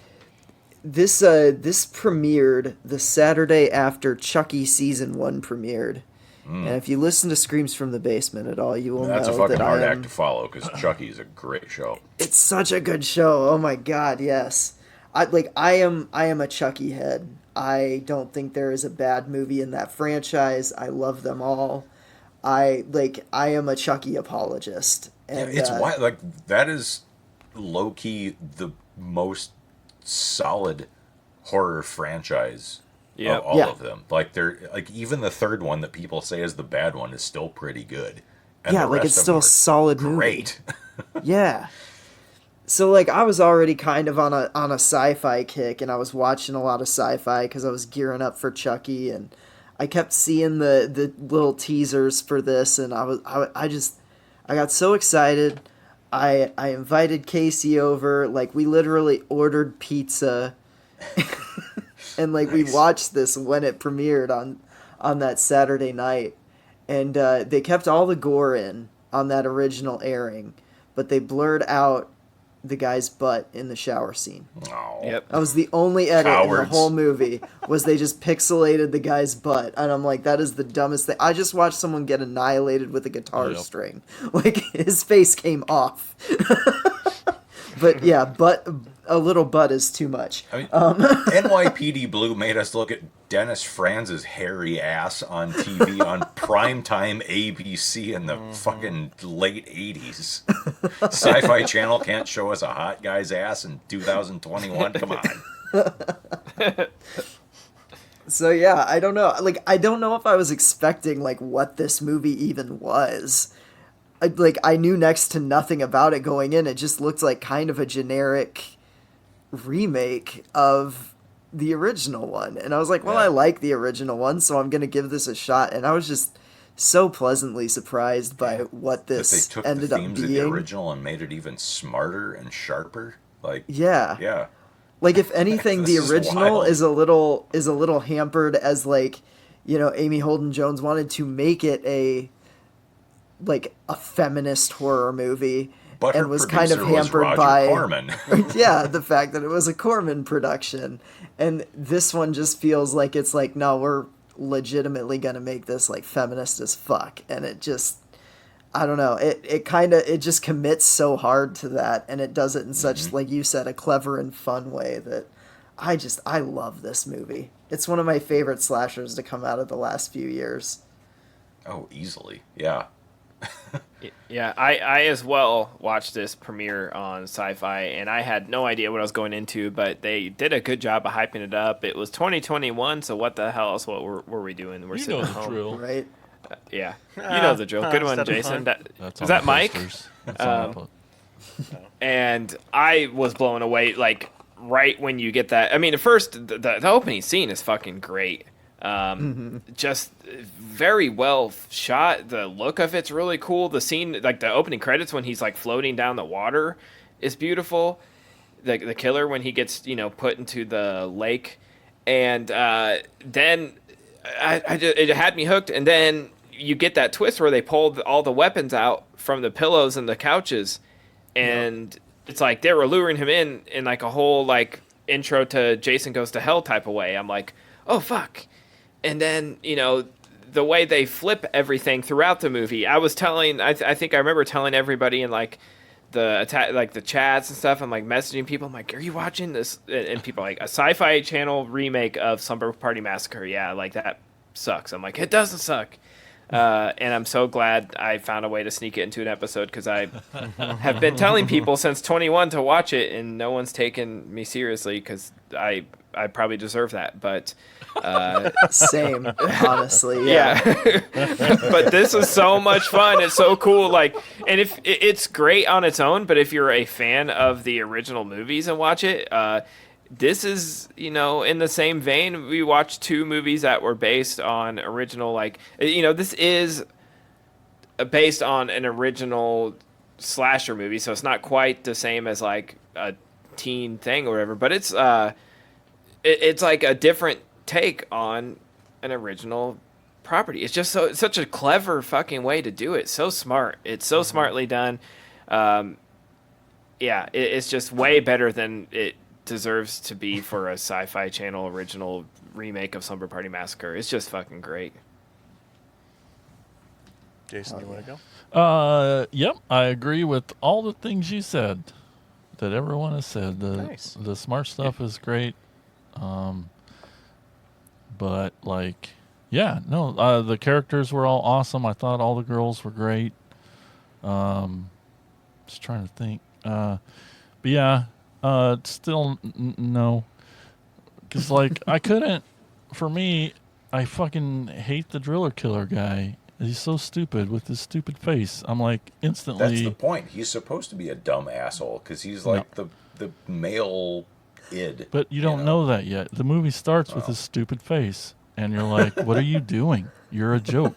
this premiered the Saturday after Chucky season 1 premiered. And if you listen to Screams from the Basement at all, you will know that that's a fucking hard act to follow, because Chucky is a great show. It's such a good show. Oh my god, yes. I am a Chucky head. I don't think there is a bad movie in that franchise. I love them all. I am a Chucky apologist. And, it's why, like, that is low key the most solid horror franchise of all of them. Like, they're like, even the third one that people say is the bad one is still pretty good. And yeah, like, it's still a solid great. Movie. Yeah. So like, I was already kind of on a sci-fi kick, and I was watching a lot of sci-fi because I was gearing up for Chucky, and I kept seeing the little teasers for this, and I got so excited. I invited Casey over. Like, we literally ordered pizza, and like, we watched this when it premiered on that Saturday night. And they kept all the gore in on that original airing, but they blurred out the guy's butt in the shower scene. Oh. Yep. That was the only edit in the whole movie, was they just pixelated the guy's butt. And I'm like, that is the dumbest thing. I just watched someone get annihilated with a guitar string. Like, his face came off. But yeah, a little butt is too much. I mean, NYPD Blue made us look at Dennis Franz's hairy ass on TV on primetime ABC in the fucking late 80s. Sci-Fi Channel can't show us a hot guy's ass in 2021. Come on. So yeah, I don't know. Like, I don't know if I was expecting like what this movie even was. I knew next to nothing about it going in. It just looked like kind of a generic remake of the original one. And I was like, well, I like the original one, so I'm going to give this a shot. And I was just so pleasantly surprised by what this ended up being. They took the themes of the original and made it even smarter and sharper. Like, yeah. Like, if anything, the original is a little hampered, as like, you know, Amy Holden Jones wanted to make it a feminist horror movie, but and was kind of hampered by Corman. The fact that it was a Corman production. And this one just feels like it's like, no, we're legitimately gonna make this like feminist as fuck. And it just, I don't know, it just commits so hard to that, and it does it in such, like you said, a clever and fun way that I love this movie. It's one of my favorite slashers to come out of the last few years. Oh, easily. Yeah. Yeah, I as well watched this premiere on Sci-Fi, and I had no idea what I was going into, but they did a good job of hyping it up. It was 2021, so what the hell else? What were we doing? We're sitting at home. Drill. Right? Yeah, you know the drill. Good one, Jason. Is that Mike? And I was blown away. Like, right when you get that, I mean, at first the opening scene is fucking great. Just very well shot. The look of it's really cool. The scene, like the opening credits when he's like floating down the water, is beautiful. The killer when he gets put into the lake, and then it had me hooked. And then you get that twist where they pulled all the weapons out from the pillows and the couches, and it's like they were luring him in like a whole like intro to Jason Goes to Hell type of way. I'm like, oh fuck. And then, the way they flip everything throughout the movie, I was telling, I think I remember telling everybody in like the chats and stuff, I'm like messaging people, I'm like, are you watching this? And people are like, a Sci-Fi Channel remake of Slumber Party Massacre. Yeah, like that sucks. I'm like, it doesn't suck. And I'm so glad I found a way to sneak it into an episode, because I have been telling people since 21 to watch it, and no one's taken me seriously, because I probably deserve that. But same, honestly. Yeah. But this is so much fun. It's so cool. Like, and if it's great on its own, but if you're a fan of the original movies and watch it, this is, in the same vein. We watched 2 movies that were based on original, like, this is based on an original slasher movie, so it's not quite the same as like a teen thing or whatever, but it's like a different take on an original property. It's just such a clever fucking way to do it. So smart. It's so smartly done. It's just way better than it deserves to be for a Sci-Fi Channel original remake of Slumber Party Massacre. It's just fucking great. Jason, you want to go? Yep, I agree with all the things you said, that everyone has said. The smart stuff is great. But like, the characters were all awesome. I thought all the girls were great. Just trying to think. But yeah, still no, because like I couldn't. For me, I fucking hate the driller killer guy. He's so stupid with his stupid face. I'm like instantly. That's the point. He's supposed to be a dumb asshole because he's like the male id. But you don't know that yet. The movie starts with his stupid face, and you're like, "What are you doing? You're a joke."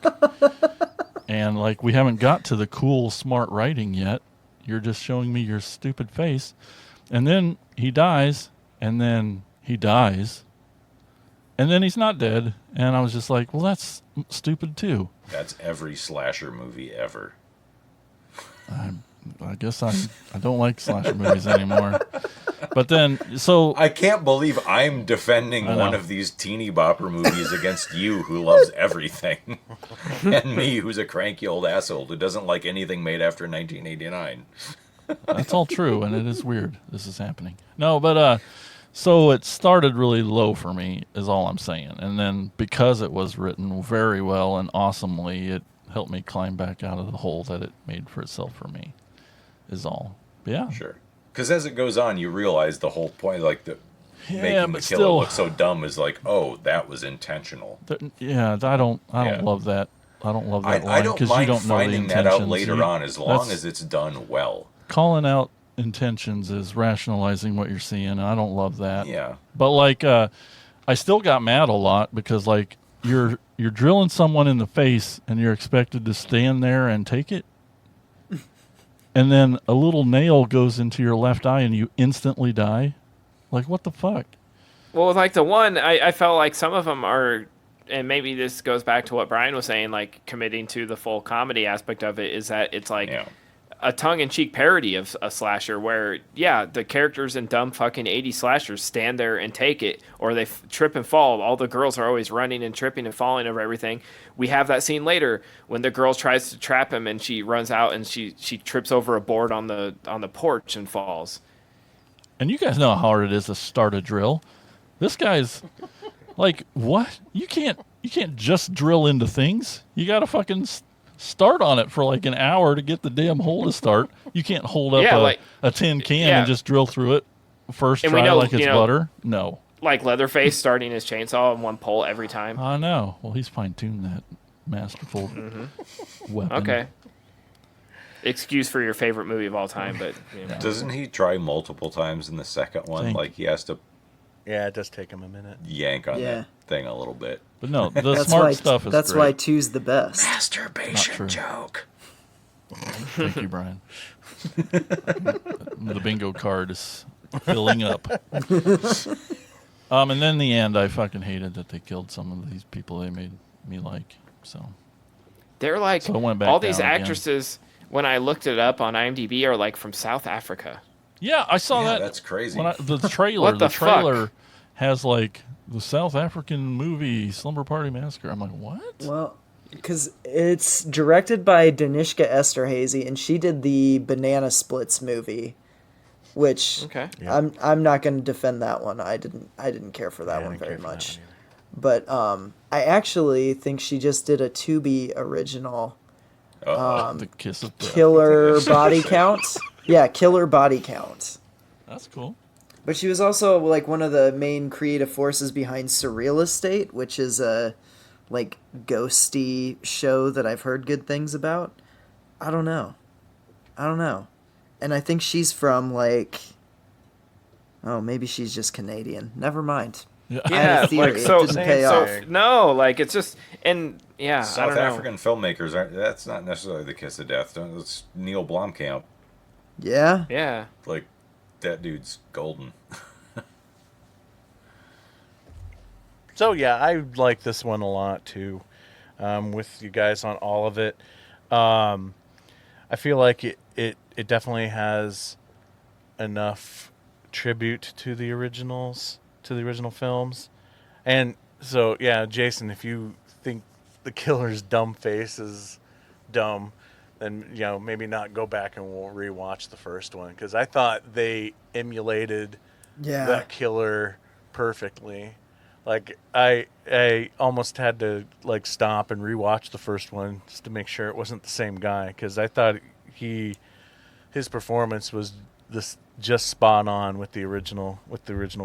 And like, we haven't got to the cool, smart writing yet. You're just showing me your stupid face, and then he dies, and then he dies, and then he's not dead. And I was just like, "Well, that's stupid too." That's every slasher movie ever. I guess I don't like slasher movies anymore. But then, so I can't believe I'm defending one of these teeny-bopper movies against you, who loves everything, and me, who's a cranky old asshole who doesn't like anything made after 1989. That's all true, and it is weird this is happening. No, but so it started really low for me, is all I'm saying. And then because it was written very well and awesomely, it helped me climb back out of the hole that it made for itself for me, is all. But yeah. Sure. Because as it goes on, you realize the whole point, like making the killer still look so dumb is like, oh, that was intentional. I don't love that. I don't love that line. I don't because mind you don't know finding the that out intentions. later on, as long as it's done well. Calling out intentions is rationalizing what you're seeing. I don't love that. Yeah. But like, I still got mad a lot because like you're drilling someone in the face and you're expected to stand there and take it. And then a little nail goes into your left eye and you instantly die. Like, what the fuck? Well, like the one, I felt like some of them are, and maybe this goes back to what Brian was saying, like committing to the full comedy aspect of it, is that it's like a tongue-in-cheek parody of a slasher where, the characters in dumb fucking 80s slashers stand there and take it, or they trip and fall. All the girls are always running and tripping and falling over everything. We have that scene later when the girl tries to trap him and she runs out and she trips over a board on the porch and falls. And you guys know how hard it is to start a drill. This guy's like, what? You can't just drill into things. You got to fucking start on it for like an hour to get the damn hole to start. You can't hold up a tin can and just drill through it first and try like it's butter. No. Like Leatherface starting his chainsaw on one pole every time. I know. Well, he's fine-tuned that masterful weapon. Okay. excuse for your favorite movie of all time, but Doesn't he try multiple times in the second one? Like he has to Yeah, it does take him a minute. yank on that thing a little bit. But no, the smart stuff is That's great. why 2's the best. Masturbation joke. Thank you, Brian. The bingo card is filling up. And then in the end, I fucking hated that they killed some of these people they made me like. So they're like So it went back all these down again. actresses. When I looked it up on IMDb, are like from South Africa. yeah, I saw Yeah, that. that's crazy. When the trailer, What the fuck? has like the South African movie Slumber Party Massacre. I'm like, what? Well, because it's directed by Danishka Esterhazy, and she did the Banana Splits movie, which Okay. I'm not going to defend that one. I didn't care for that Yeah, I one didn't very care for that much. one But I actually think she just did a Tubi original. The Kiss of Death. Killer Body Count. Yeah, Killer Body Count. That's cool. But she was also like one of the main creative forces behind Surreal Estate, which is a like ghosty show that I've heard good things about. I don't know. And I think she's from like, oh, maybe she's just Canadian. Never mind. I had a theory. like so. It didn't pay off. No, like it's just and yeah. I South don't know. African filmmakers aren't. That's not necessarily the kiss of death. It's Neil Blomkamp. Yeah. Yeah. Like that dude's golden. So yeah, I like this one a lot too. With you guys on all of it, I feel like it definitely has enough tribute to the originals, to the original films, and so yeah, Jason, if you think the killer's dumb face is dumb, then maybe not go back and we'll rewatch the first one, because I thought they emulated that killer perfectly. Like I almost had to like stop and rewatch the first one just to make sure it wasn't the same guy, because I thought his performance was just spot on with the original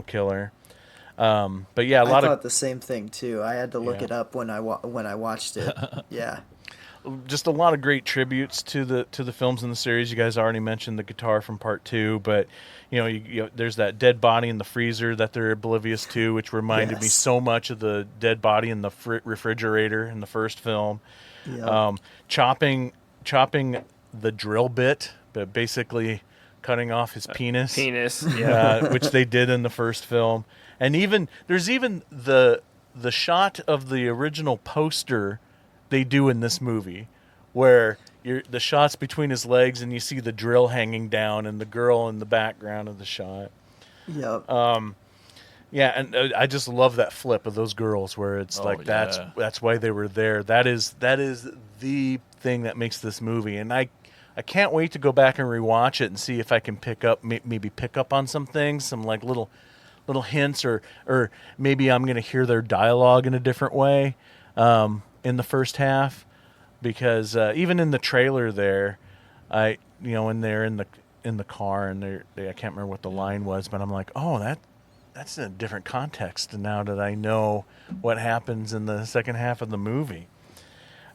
killer. But yeah, I thought the same thing too. I had to look it up when I watched it. Yeah. Just a lot of great tributes to the films in the series. You guys already mentioned the guitar from part 2, but there's that dead body in the freezer that they're oblivious to, which reminded me so much of the dead body in the refrigerator in the first film. Yep. Chopping the drill bit, but basically cutting off his penis. Which they did in the first film. And there's even the shot of the original poster they do in this movie, where the shots between his legs and you see the drill hanging down and the girl in the background of the shot. Yep. Yeah, and I just love that flip of those girls where it's that's why they were there. That is the thing that makes this movie, and I can't wait to go back and rewatch it and see if I can pick up on some things, some like little hints, or maybe I'm going to hear their dialogue in a different way in the first half, because even in the trailer there, when they're in the car and I can't remember what the line was, but I'm like, oh, that's in a different context now that I know what happens in the second half of the movie.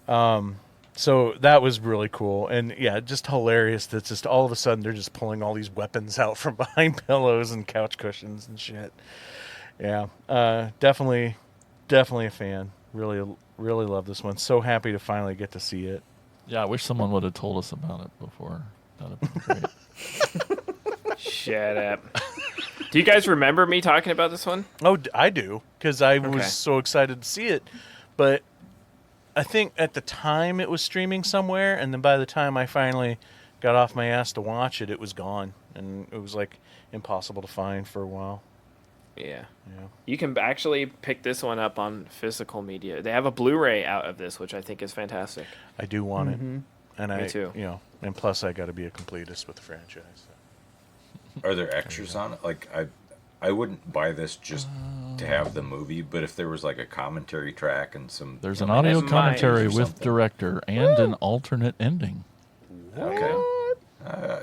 So that was really cool, and yeah, just hilarious. That's just all of a sudden they're just pulling all these weapons out from behind pillows and couch cushions and shit. Yeah, definitely a fan. Really love this one. So happy to finally get to see it. Yeah, I wish someone would have told us about it before. That'd have been great. Shut up. Do you guys remember me talking about this one? Oh, I do, because I was so excited to see it. But I think at the time it was streaming somewhere, and then by the time I finally got off my ass to watch it, it was gone. And it was like impossible to find for a while. Yeah. You can actually pick this one up on physical media. They have a Blu-ray out of this, which I think is fantastic. I do want it. And Me too. And plus I got to be a completist with the franchise. So. Are there extras on it? Like I wouldn't buy this just to have the movie, but if there was like a commentary track and some, there's an audio commentary with something. director and an alternate ending. Okay.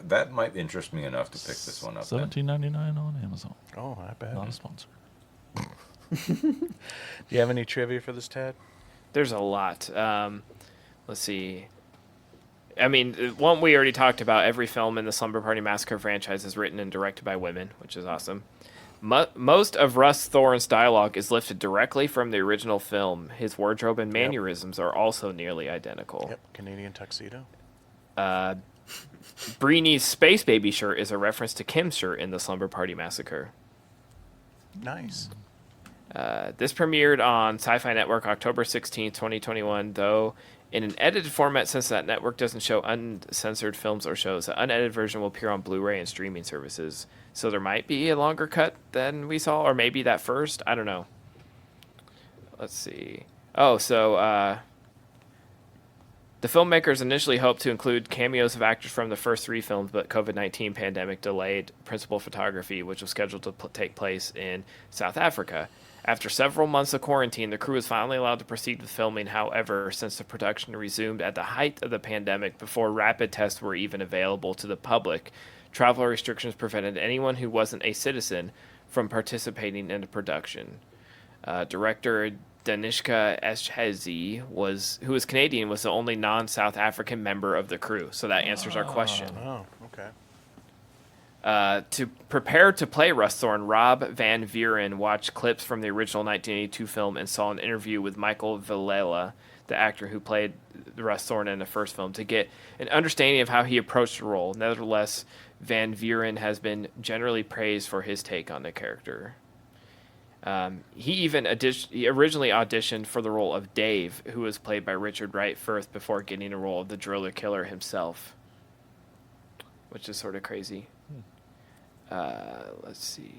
That might interest me enough to pick this one up. $17.99 on Amazon. Oh, not bad. Not a sponsor. Do you have any trivia for this, Tad? There's a lot. Let's see. I mean, one we already talked about. Every film in the Slumber Party Massacre franchise is written and directed by women, which is awesome. Most of Russ Thorne's dialogue is lifted directly from the original film. His wardrobe and mannerisms are also nearly identical. Yep, Canadian tuxedo. Breeny's Space Baby shirt is a reference to Kim's shirt in the Slumber Party Massacre. Nice. This premiered on Sci-Fi Network October 16, 2021, though in an edited format since that network doesn't show uncensored films or shows. The unedited version will appear on Blu-ray and streaming services. So there might be a longer cut than we saw, or maybe that first. I don't know. Let's see. Oh, so the filmmakers initially hoped to include cameos of actors from the first 3 films, but COVID-19 pandemic delayed principal photography, which was scheduled to take place in South Africa. After several months of quarantine, the crew was finally allowed to proceed with filming. However, since the production resumed at the height of the pandemic before rapid tests were even available to the public, travel restrictions prevented anyone who wasn't a citizen from participating in the production. Director Danishka Eshezi, who was Canadian, was the only non-South African member of the crew. So that answers our question. Oh, okay. To prepare to play Russ Thorne, Rob Van Vieren watched clips from the original 1982 film and saw an interview with Michael Villela, the actor who played Russ Thorne in the first film, to get an understanding of how he approached the role. Nevertheless, Van Vieren has been generally praised for his take on the character. He originally auditioned for the role of Dave, who was played by Richard Wright Firth, before getting the role of the driller killer himself, which is sort of crazy. Let's see.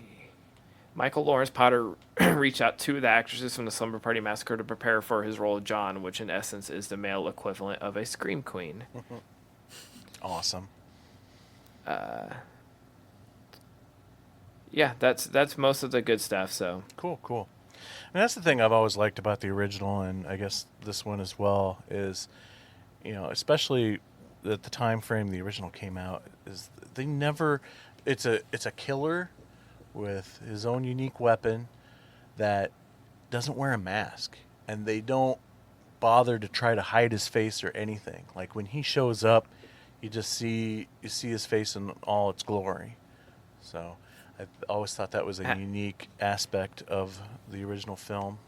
Michael Lawrence Potter reached out to the actresses from the Slumber Party Massacre to prepare for his role of John, which in essence is the male equivalent of a Scream Queen. Awesome. Yeah, that's most of the good stuff. So Cool. And that's the thing I've always liked about the original, and I guess this one as well, is, especially at the time frame the original came out, is they never. It's a killer with his own unique weapon that doesn't wear a mask, and they don't bother to try to hide his face or anything. Like when he shows up, you see his face in all its glory. So I always thought that was a unique aspect of the original film.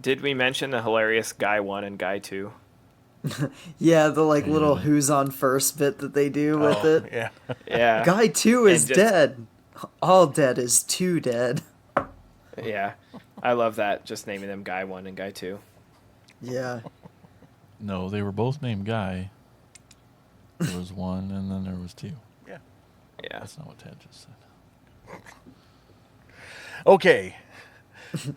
Did we mention the hilarious Guy 1 and Guy 2? Yeah, the little who's on first bit that they do with it. Yeah. Yeah. Guy 2 is dead. All dead is 2 dead. Yeah. I love that, just naming them Guy 1 and Guy 2. Yeah. No, they were both named Guy. There was 1 and then there was 2. Yeah. Yeah. That's not what Ted just said. Okay.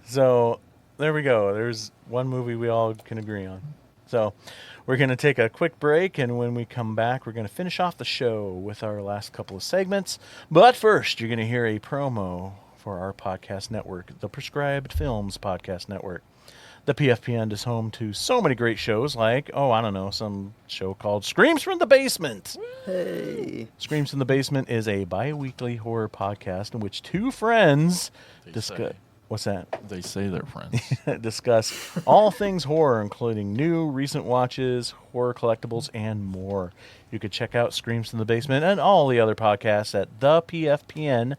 So there we go. There's one movie we all can agree on. So we're going to take a quick break, and when we come back, we're going to finish off the show with our last couple of segments. But first, you're going to hear a promo for our podcast network, the Prescribed Films Podcast Network. The PFPN is home to so many great shows like, some show called Screams from the Basement. Hey. Screams from the Basement is a bi-weekly horror podcast in which 2 friends discuss... What's that? They say they're friends. Discuss all things horror, including new, recent watches, horror collectibles, and more. You can check out Screams from the Basement and all the other podcasts at thepfpn.com.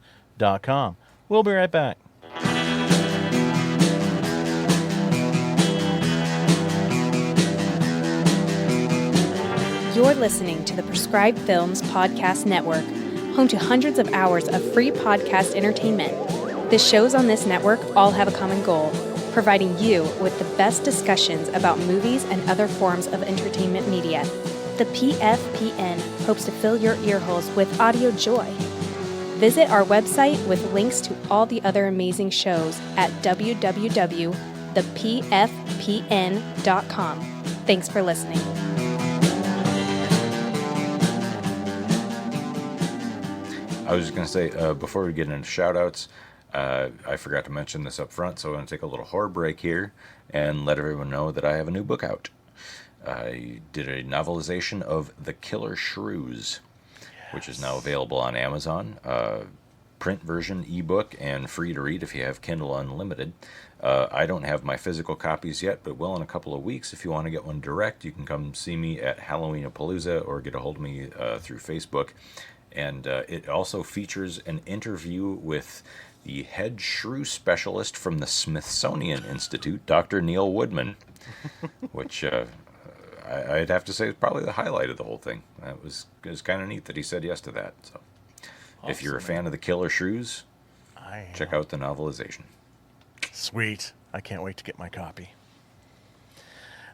We'll be right back. You're listening to the Prescribed Films Podcast Network, home to hundreds of hours of free podcast entertainment. The shows on this network all have a common goal, providing you with the best discussions about movies and other forms of entertainment media. The PFPN hopes to fill your earholes with audio joy. Visit our website with links to all the other amazing shows at www.thepfpn.com. Thanks for listening. I was just going to say, before we get into shout-outs, I forgot to mention this up front, so I'm going to take a little horror break here and let everyone know that I have a new book out. I did a novelization of The Killer Shrews, which is now available on Amazon. print version, ebook, and free to read if you have Kindle Unlimited. I don't have my physical copies yet, but will in a couple of weeks. If you want to get one direct, you can come see me at Halloweenapalooza or get a hold of me through Facebook. And it also features an interview with the head shrew specialist from the Smithsonian Institute, Dr. Neil Woodman, which I'd have to say is probably the highlight of the whole thing. It was kind of neat that he said yes to that. So, awesome. If you're a fan of the Killer Shrews, check out the novelization. Sweet. I can't wait to get my copy.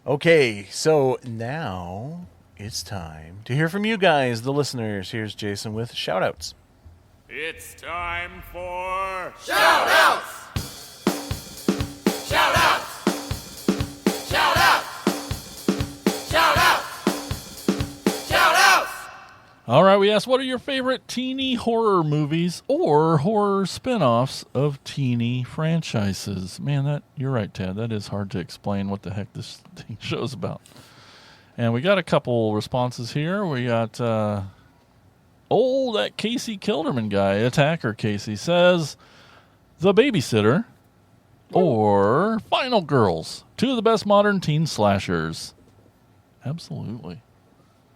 Okay, so now it's time to hear from you guys, the listeners. Here's Jason with shout-outs. It's time for... Shout-outs! Shout-outs! Shout-outs! Shout-outs! Shout-outs! All right, we asked, what are your favorite teeny horror movies or horror spin-offs of teeny franchises? Man, you're right, Ted. That is hard to explain what the heck this thing show's about. And we got a couple responses here. We got, that Casey Kilderman guy, Attacker Casey, says, The Babysitter or Final Girls, two of the best modern teen slashers. Absolutely.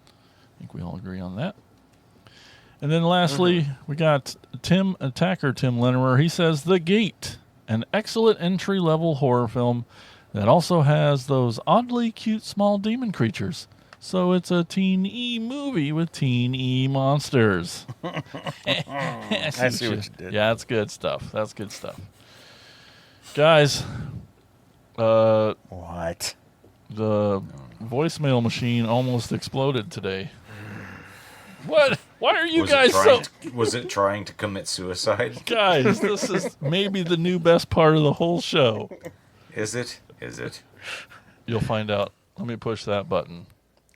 I think we all agree on that. And then lastly, we got Tim Lennerer. He says, The Gate, an excellent entry-level horror film that also has those oddly cute small demon creatures. So it's a teen-y movie with teen-y monsters. I see what you did. Yeah, that's good stuff. That's good stuff. Guys. What? The voicemail machine almost exploded today. What? Why are you guys so... Was it trying to commit suicide? Guys, this is maybe the new best part of the whole show. Is it? Is it? You'll find out. Let me push that button.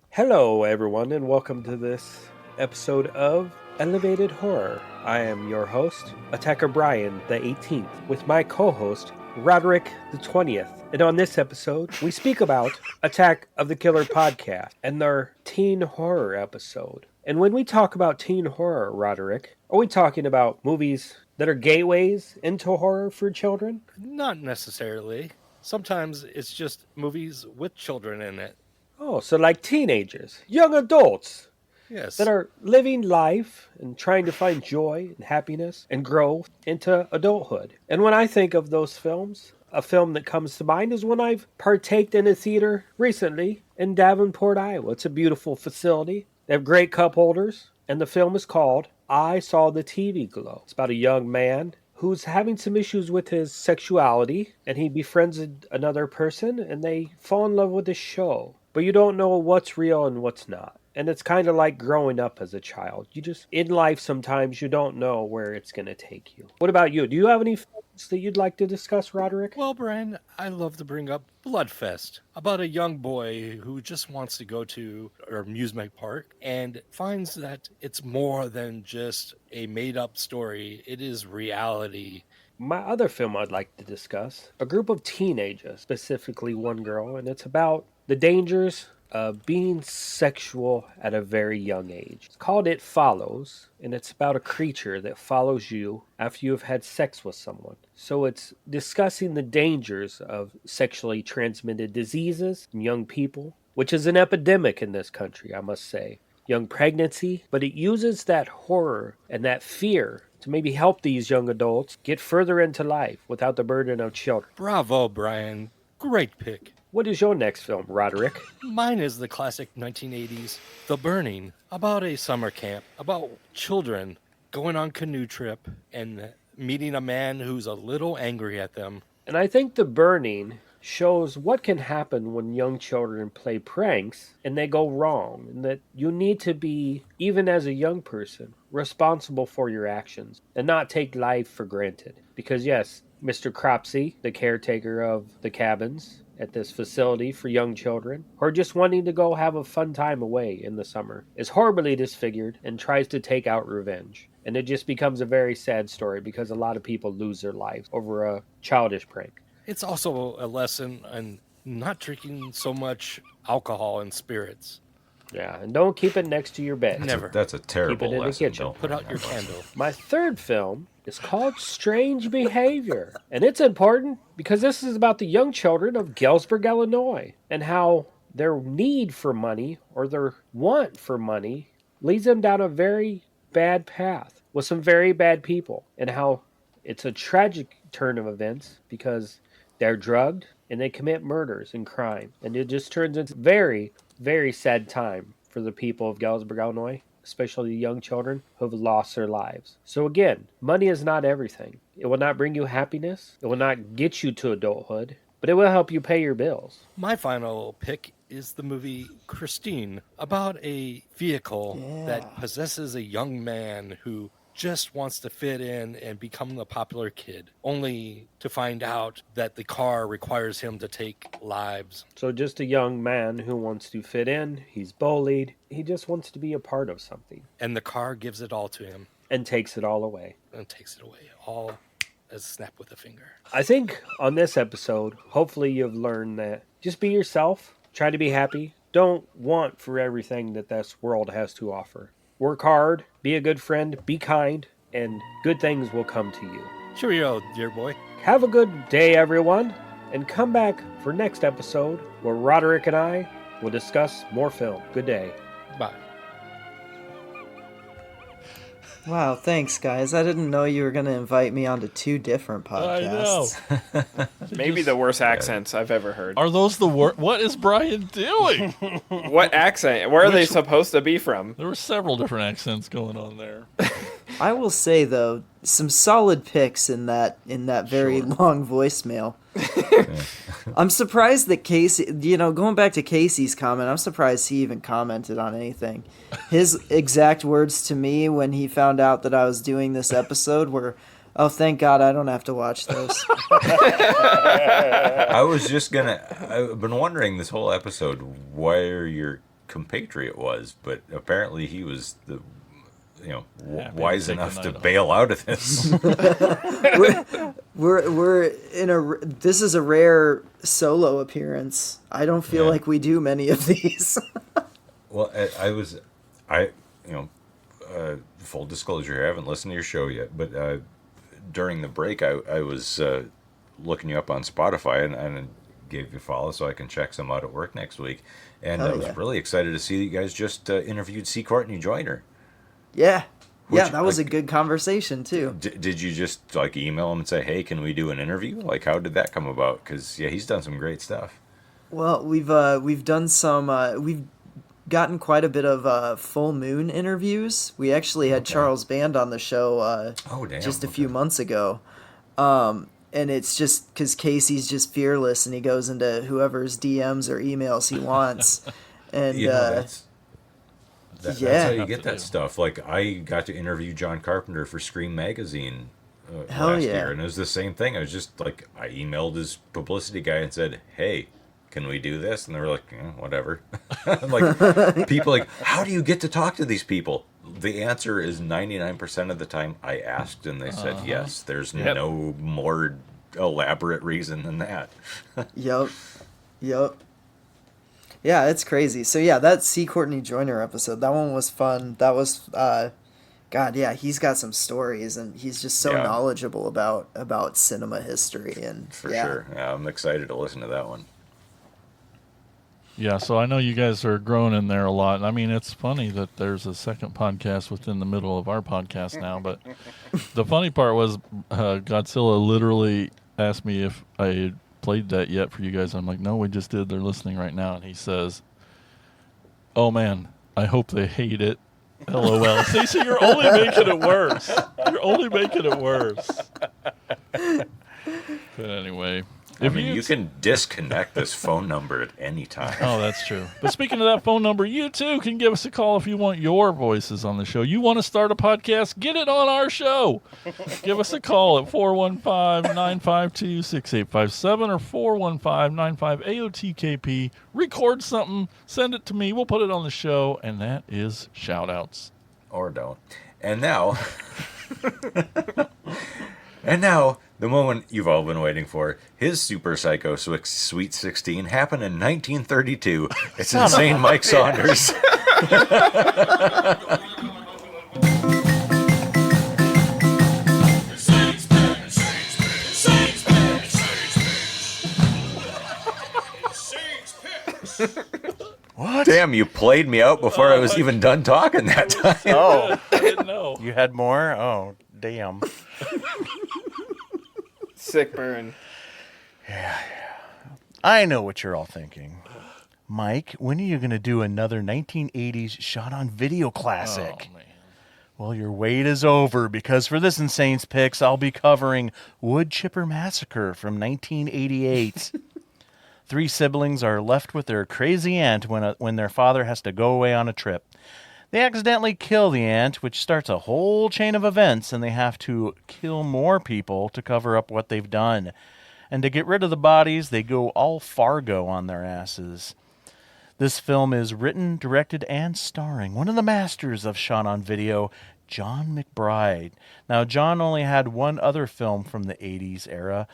Hello, everyone, and welcome to this episode of Elevated Horror. I am your host, Attacker Brian, the 18th, with my co-host, Roderick, the 20th. And on this episode, we speak about Attack of the Killer podcast and their teen horror episode. And when we talk about teen horror, Roderick, are we talking about movies that are gateways into horror for children? Not necessarily. Sometimes it's just movies with children in it. Oh, so like teenagers, young adults. Yes. That are living life and trying to find joy and happiness and grow into adulthood. And when I think of those films, a film that comes to mind is when I've partaked in a theater recently in Davenport, Iowa. It's a beautiful facility. They have great cup holders, and the film is called I Saw the TV Glow. It's about a young man who's having some issues with his sexuality, and he befriends another person, and they fall in love with the show. But you don't know what's real and what's not. And it's kind of like growing up as a child. In life, sometimes you don't know where it's going to take you. What about you? Do you have any films that you'd like to discuss, Roderick? Well, Brian, I love to bring up Bloodfest, about a young boy who just wants to go to an amusement park and finds that it's more than just a made-up story. It is reality. My other film I'd like to discuss, a group of teenagers, specifically one girl, and it's about the dangers of being sexual at a very young age. It's called It Follows, and it's about a creature that follows you after you have had sex with someone. So it's discussing the dangers of sexually transmitted diseases in young people, which is an epidemic in this country, I must say. Young pregnancy, but it uses that horror and that fear to maybe help these young adults get further into life without the burden of children. Bravo, Brian. Great pick. What is your next film, Roderick? Mine is the classic 1980s, The Burning, about a summer camp, about children going on canoe trip and meeting a man who's a little angry at them. And I think The Burning shows what can happen when young children play pranks and they go wrong, and that you need to be, even as a young person, responsible for your actions and not take life for granted. Because yes, Mr. Cropsey, the caretaker of the cabins at this facility for young children, or just wanting to go have a fun time away in the summer, is horribly disfigured and tries to take out revenge. And it just becomes a very sad story because a lot of people lose their lives over a childish prank. It's also a lesson in not drinking so much alcohol and spirits. Yeah, and don't keep it next to your bed. Never. That's a terrible Keep it in lesson. the kitchen. Put out your candle. My third film It's called Strange Behavior. And it's important because this is about the young children of Galesburg, Illinois, and how their need for money or their want for money leads them down a very bad path with some very bad people, and how it's a tragic turn of events because they're drugged and they commit murders and crime. And it just turns into very, very sad time for the people of Galesburg, Illinois, especially the young children who have lost their lives. So again, money is not everything. It will not bring you happiness. It will not get you to adulthood, but it will help you pay your bills. My final pick is the movie Christine, about a vehicle that possesses a young man who just wants to fit in and become the popular kid, only to find out that the car requires him to take lives. So just a young man who wants to fit in, he's bullied, he just wants to be a part of something. And the car gives it all to him. And takes it all away. And takes it away, all as a snap with a finger. I think on this episode, hopefully you've learned that just be yourself, try to be happy, don't want for everything that this world has to offer. Work hard, be a good friend, be kind, and good things will come to you. Cheerio, dear boy. Have a good day, everyone, and come back for next episode where Roderick and I will discuss more film. Good day. Bye. Wow, thanks, guys. I didn't know you were going to invite me onto 2 different podcasts. I know. Maybe the worst accents I've ever heard. Are those the worst? What is Brian doing? What accent? Where are they supposed to be from? There were several different accents going on there. I will say, though, some solid picks in that very long voicemail. I'm surprised that Casey, going back to Casey's comment, I'm surprised he even commented on anything. His exact words to me when he found out that I was doing this episode were, "Oh, thank God I don't have to watch those." I've been wondering this whole episode where your compatriot was, but apparently he was wise enough to bail out of this. We're in this is a rare solo appearance. I don't feel like we do many of these. Well, full disclosure, I haven't listened to your show yet, but during the break, I was looking you up on Spotify and gave you a follow so I can check some out at work next week. And I was really excited to see that you guys just interviewed C. Courtney Joyner. Yeah. That was a good conversation, too. Did you just, email him and say, hey, can we do an interview? How did that come about? Because, he's done some great stuff. Well, we've done some... we've gotten quite a bit of full moon interviews. We actually had Charles Band on the show just a few months ago. And it's just because Casey's just fearless, and he goes into whoever's DMs or emails he wants. And that's how you get that stuff. I got to interview John Carpenter for Scream Magazine last year, and it was the same thing. I was just I emailed his publicity guy and said, hey, can we do this? And they were like, whatever. People how do you get to talk to these people? The answer is 99% of the time I asked, and they said yes. There's no more elaborate reason than that. Yep. Yeah, it's crazy. So that C. Courtney Joyner episode, that one was fun. That was, he's got some stories, and he's just so knowledgeable about cinema history. And For sure. Yeah, I'm excited to listen to that one. Yeah, so I know you guys are growing in there a lot. I mean, it's funny that there's a second podcast within the middle of our podcast now, but the funny part was Godzilla literally asked me if I had played that yet for you guys. I'm like, no, we just did. They're listening right now. And he says, oh, man, I hope they hate it. LOL. See, so you're only making it worse. But anyway... you can disconnect this phone number at any time. Oh, that's true. But speaking of that phone number, you too can give us a call if you want your voices on the show. You want to start a podcast? Get it on our show. Give us a call at 415-952-6857 or 415-95-AOTKP. Record something, send it to me. We'll put it on the show, and that is shout-outs. Or don't. And now... the moment you've all been waiting for. His Super Psycho Sweet 16 happened in 1932. It's Insane Mike Saunders. Damn, you played me out before I was even done talking that time. Oh, I didn't know. you had more? Oh, damn. Sick burn. I know what you're all thinking. Mike, when are you going to do another 1980s shot on video classic? Oh, man. Well, your wait is over, because for this Insane's Picks, I'll be covering Wood Chipper Massacre from 1988. 3 siblings are left with their crazy aunt when their father has to go away on a trip. They accidentally kill the aunt, which starts a whole chain of events, and they have to kill more people to cover up what they've done. And to get rid of the bodies, they go all Fargo on their asses. This film is written, directed, and starring one of the masters of shot on video, John McBride. Now, John only had one other film from the 80s era,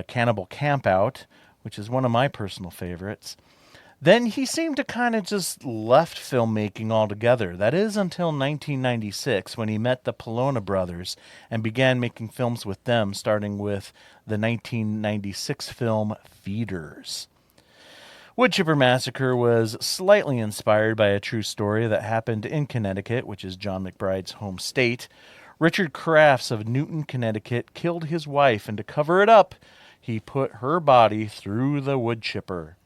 Cannibal Campout, which is one of my personal favorites. Then he seemed to kind of just left filmmaking altogether. That is until 1996, when he met the Polona brothers and began making films with them, starting with the 1996 film Feeders. Wood Chipper Massacre was slightly inspired by a true story that happened in Connecticut, which is John McBride's home state. Richard Crafts of Newton, Connecticut, killed his wife, and to cover it up, he put her body through the wood chipper.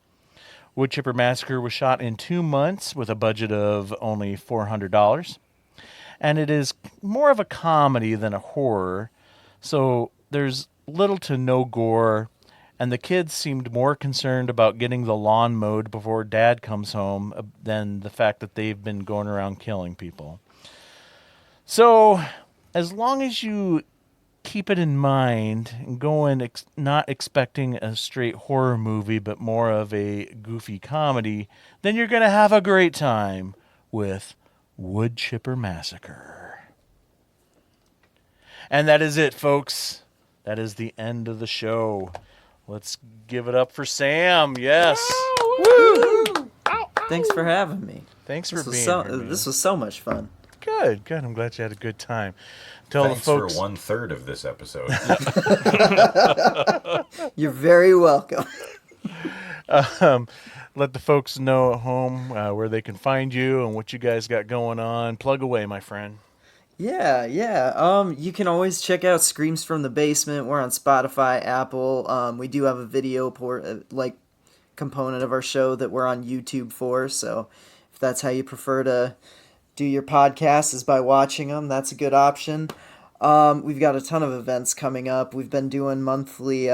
Wood Chipper Massacre was shot in 2 months with a budget of only $400. And it is more of a comedy than a horror, so there's little to no gore, and the kids seemed more concerned about getting the lawn mowed before Dad comes home than the fact that they've been going around killing people. So, as long as you keep it in mind and go in not expecting a straight horror movie, but more of a goofy comedy, then you're going to have a great time with Wood Chipper Massacre. And that is it, folks. That is the end of the show. Let's give it up for Sam. Yes. Woo! Thanks for having me. Thanks for being here. Man. This was so much fun. Good. I'm glad you had a good time. Tell Thanks the folks for 1/3 of this episode. You're very welcome. Let the folks know at home where they can find you and what you guys got going on. Plug away, my friend. Yeah. You can always check out Screams from the Basement. We're on Spotify, Apple. We do have a video component of our show that we're on YouTube for. So if that's how you prefer to do your podcast, is by watching them, that's a good option. We've got a ton of events coming up. We've been doing monthly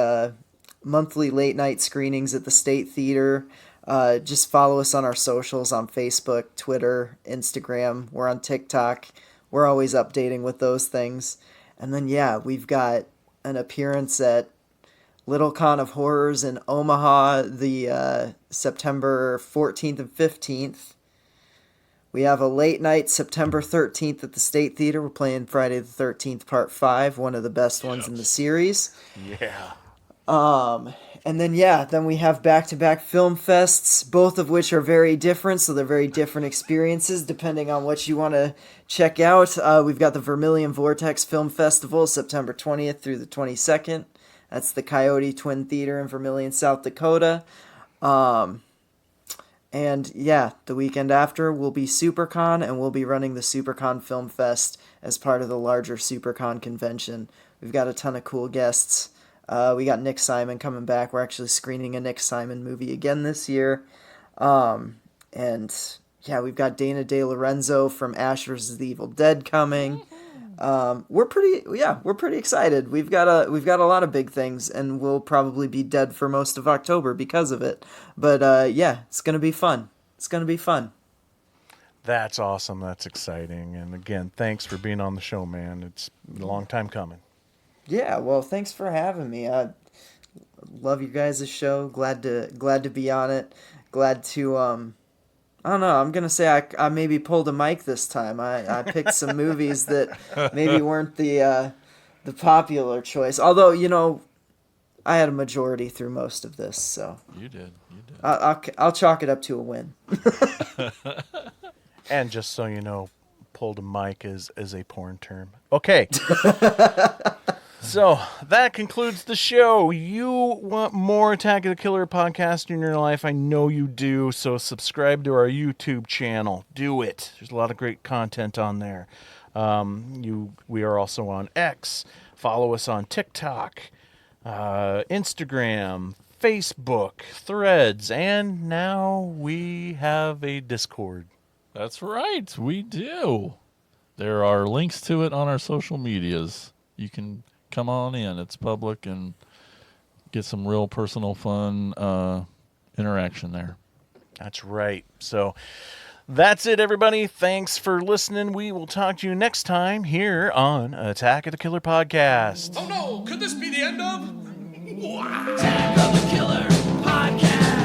late night screenings at the State Theater. Just follow us on our socials on Facebook, Twitter, Instagram. We're on TikTok. We're always updating with those things. And then, we've got an appearance at Little Con of Horrors in Omaha, the September 14th and 15th. We have a late night September 13th at the State Theater. We're playing Friday the 13th, Part 5, one of the best ones in the series. Yeah. And then, then we have back-to-back film fests, both of which are very different, so they're very different experiences depending on what you want to check out. We've got the Vermilion Vortex Film Festival, September 20th through the 22nd. That's the Coyote Twin Theater in Vermilion, South Dakota. And the weekend after will be SuperCon, and we'll be running the SuperCon Film Fest as part of the larger SuperCon convention. We've got a ton of cool guests. We got Nick Simon coming back. We're actually screening a Nick Simon movie again this year. And we've got Dana De Lorenzo from Ash vs. the Evil Dead coming. We're pretty excited. We've got a lot of big things, and we'll probably be dead for most of October because of it. But it's gonna be fun. That's awesome. That's exciting. And again, thanks for being on the show, man. It's a long time coming. Yeah, well, thanks for having me. I love you guys' show. Glad to be on it. Glad to I don't know. I'm gonna say I maybe pulled a Mike this time. I picked some movies that maybe weren't the popular choice. Although I had a majority through most of this, so you did. I'll chalk it up to a win. And just so you know, pulled a Mike is a porn term. Okay. So that concludes the show. You want more Attack of the Killer podcast in your life? I know you do. So subscribe to our YouTube channel. Do it. There's a lot of great content on there. We are also on X. Follow us on TikTok, Instagram, Facebook, Threads, and now we have a Discord. That's right, we do. There are links to it on our social medias. You can come on in. It's public and get some real personal fun interaction there. That's right. So that's it, everybody. Thanks for listening. We will talk to you next time here on Attack of the Killer Podcast. Oh no, could this be the end of? Attack of the Killer Podcast.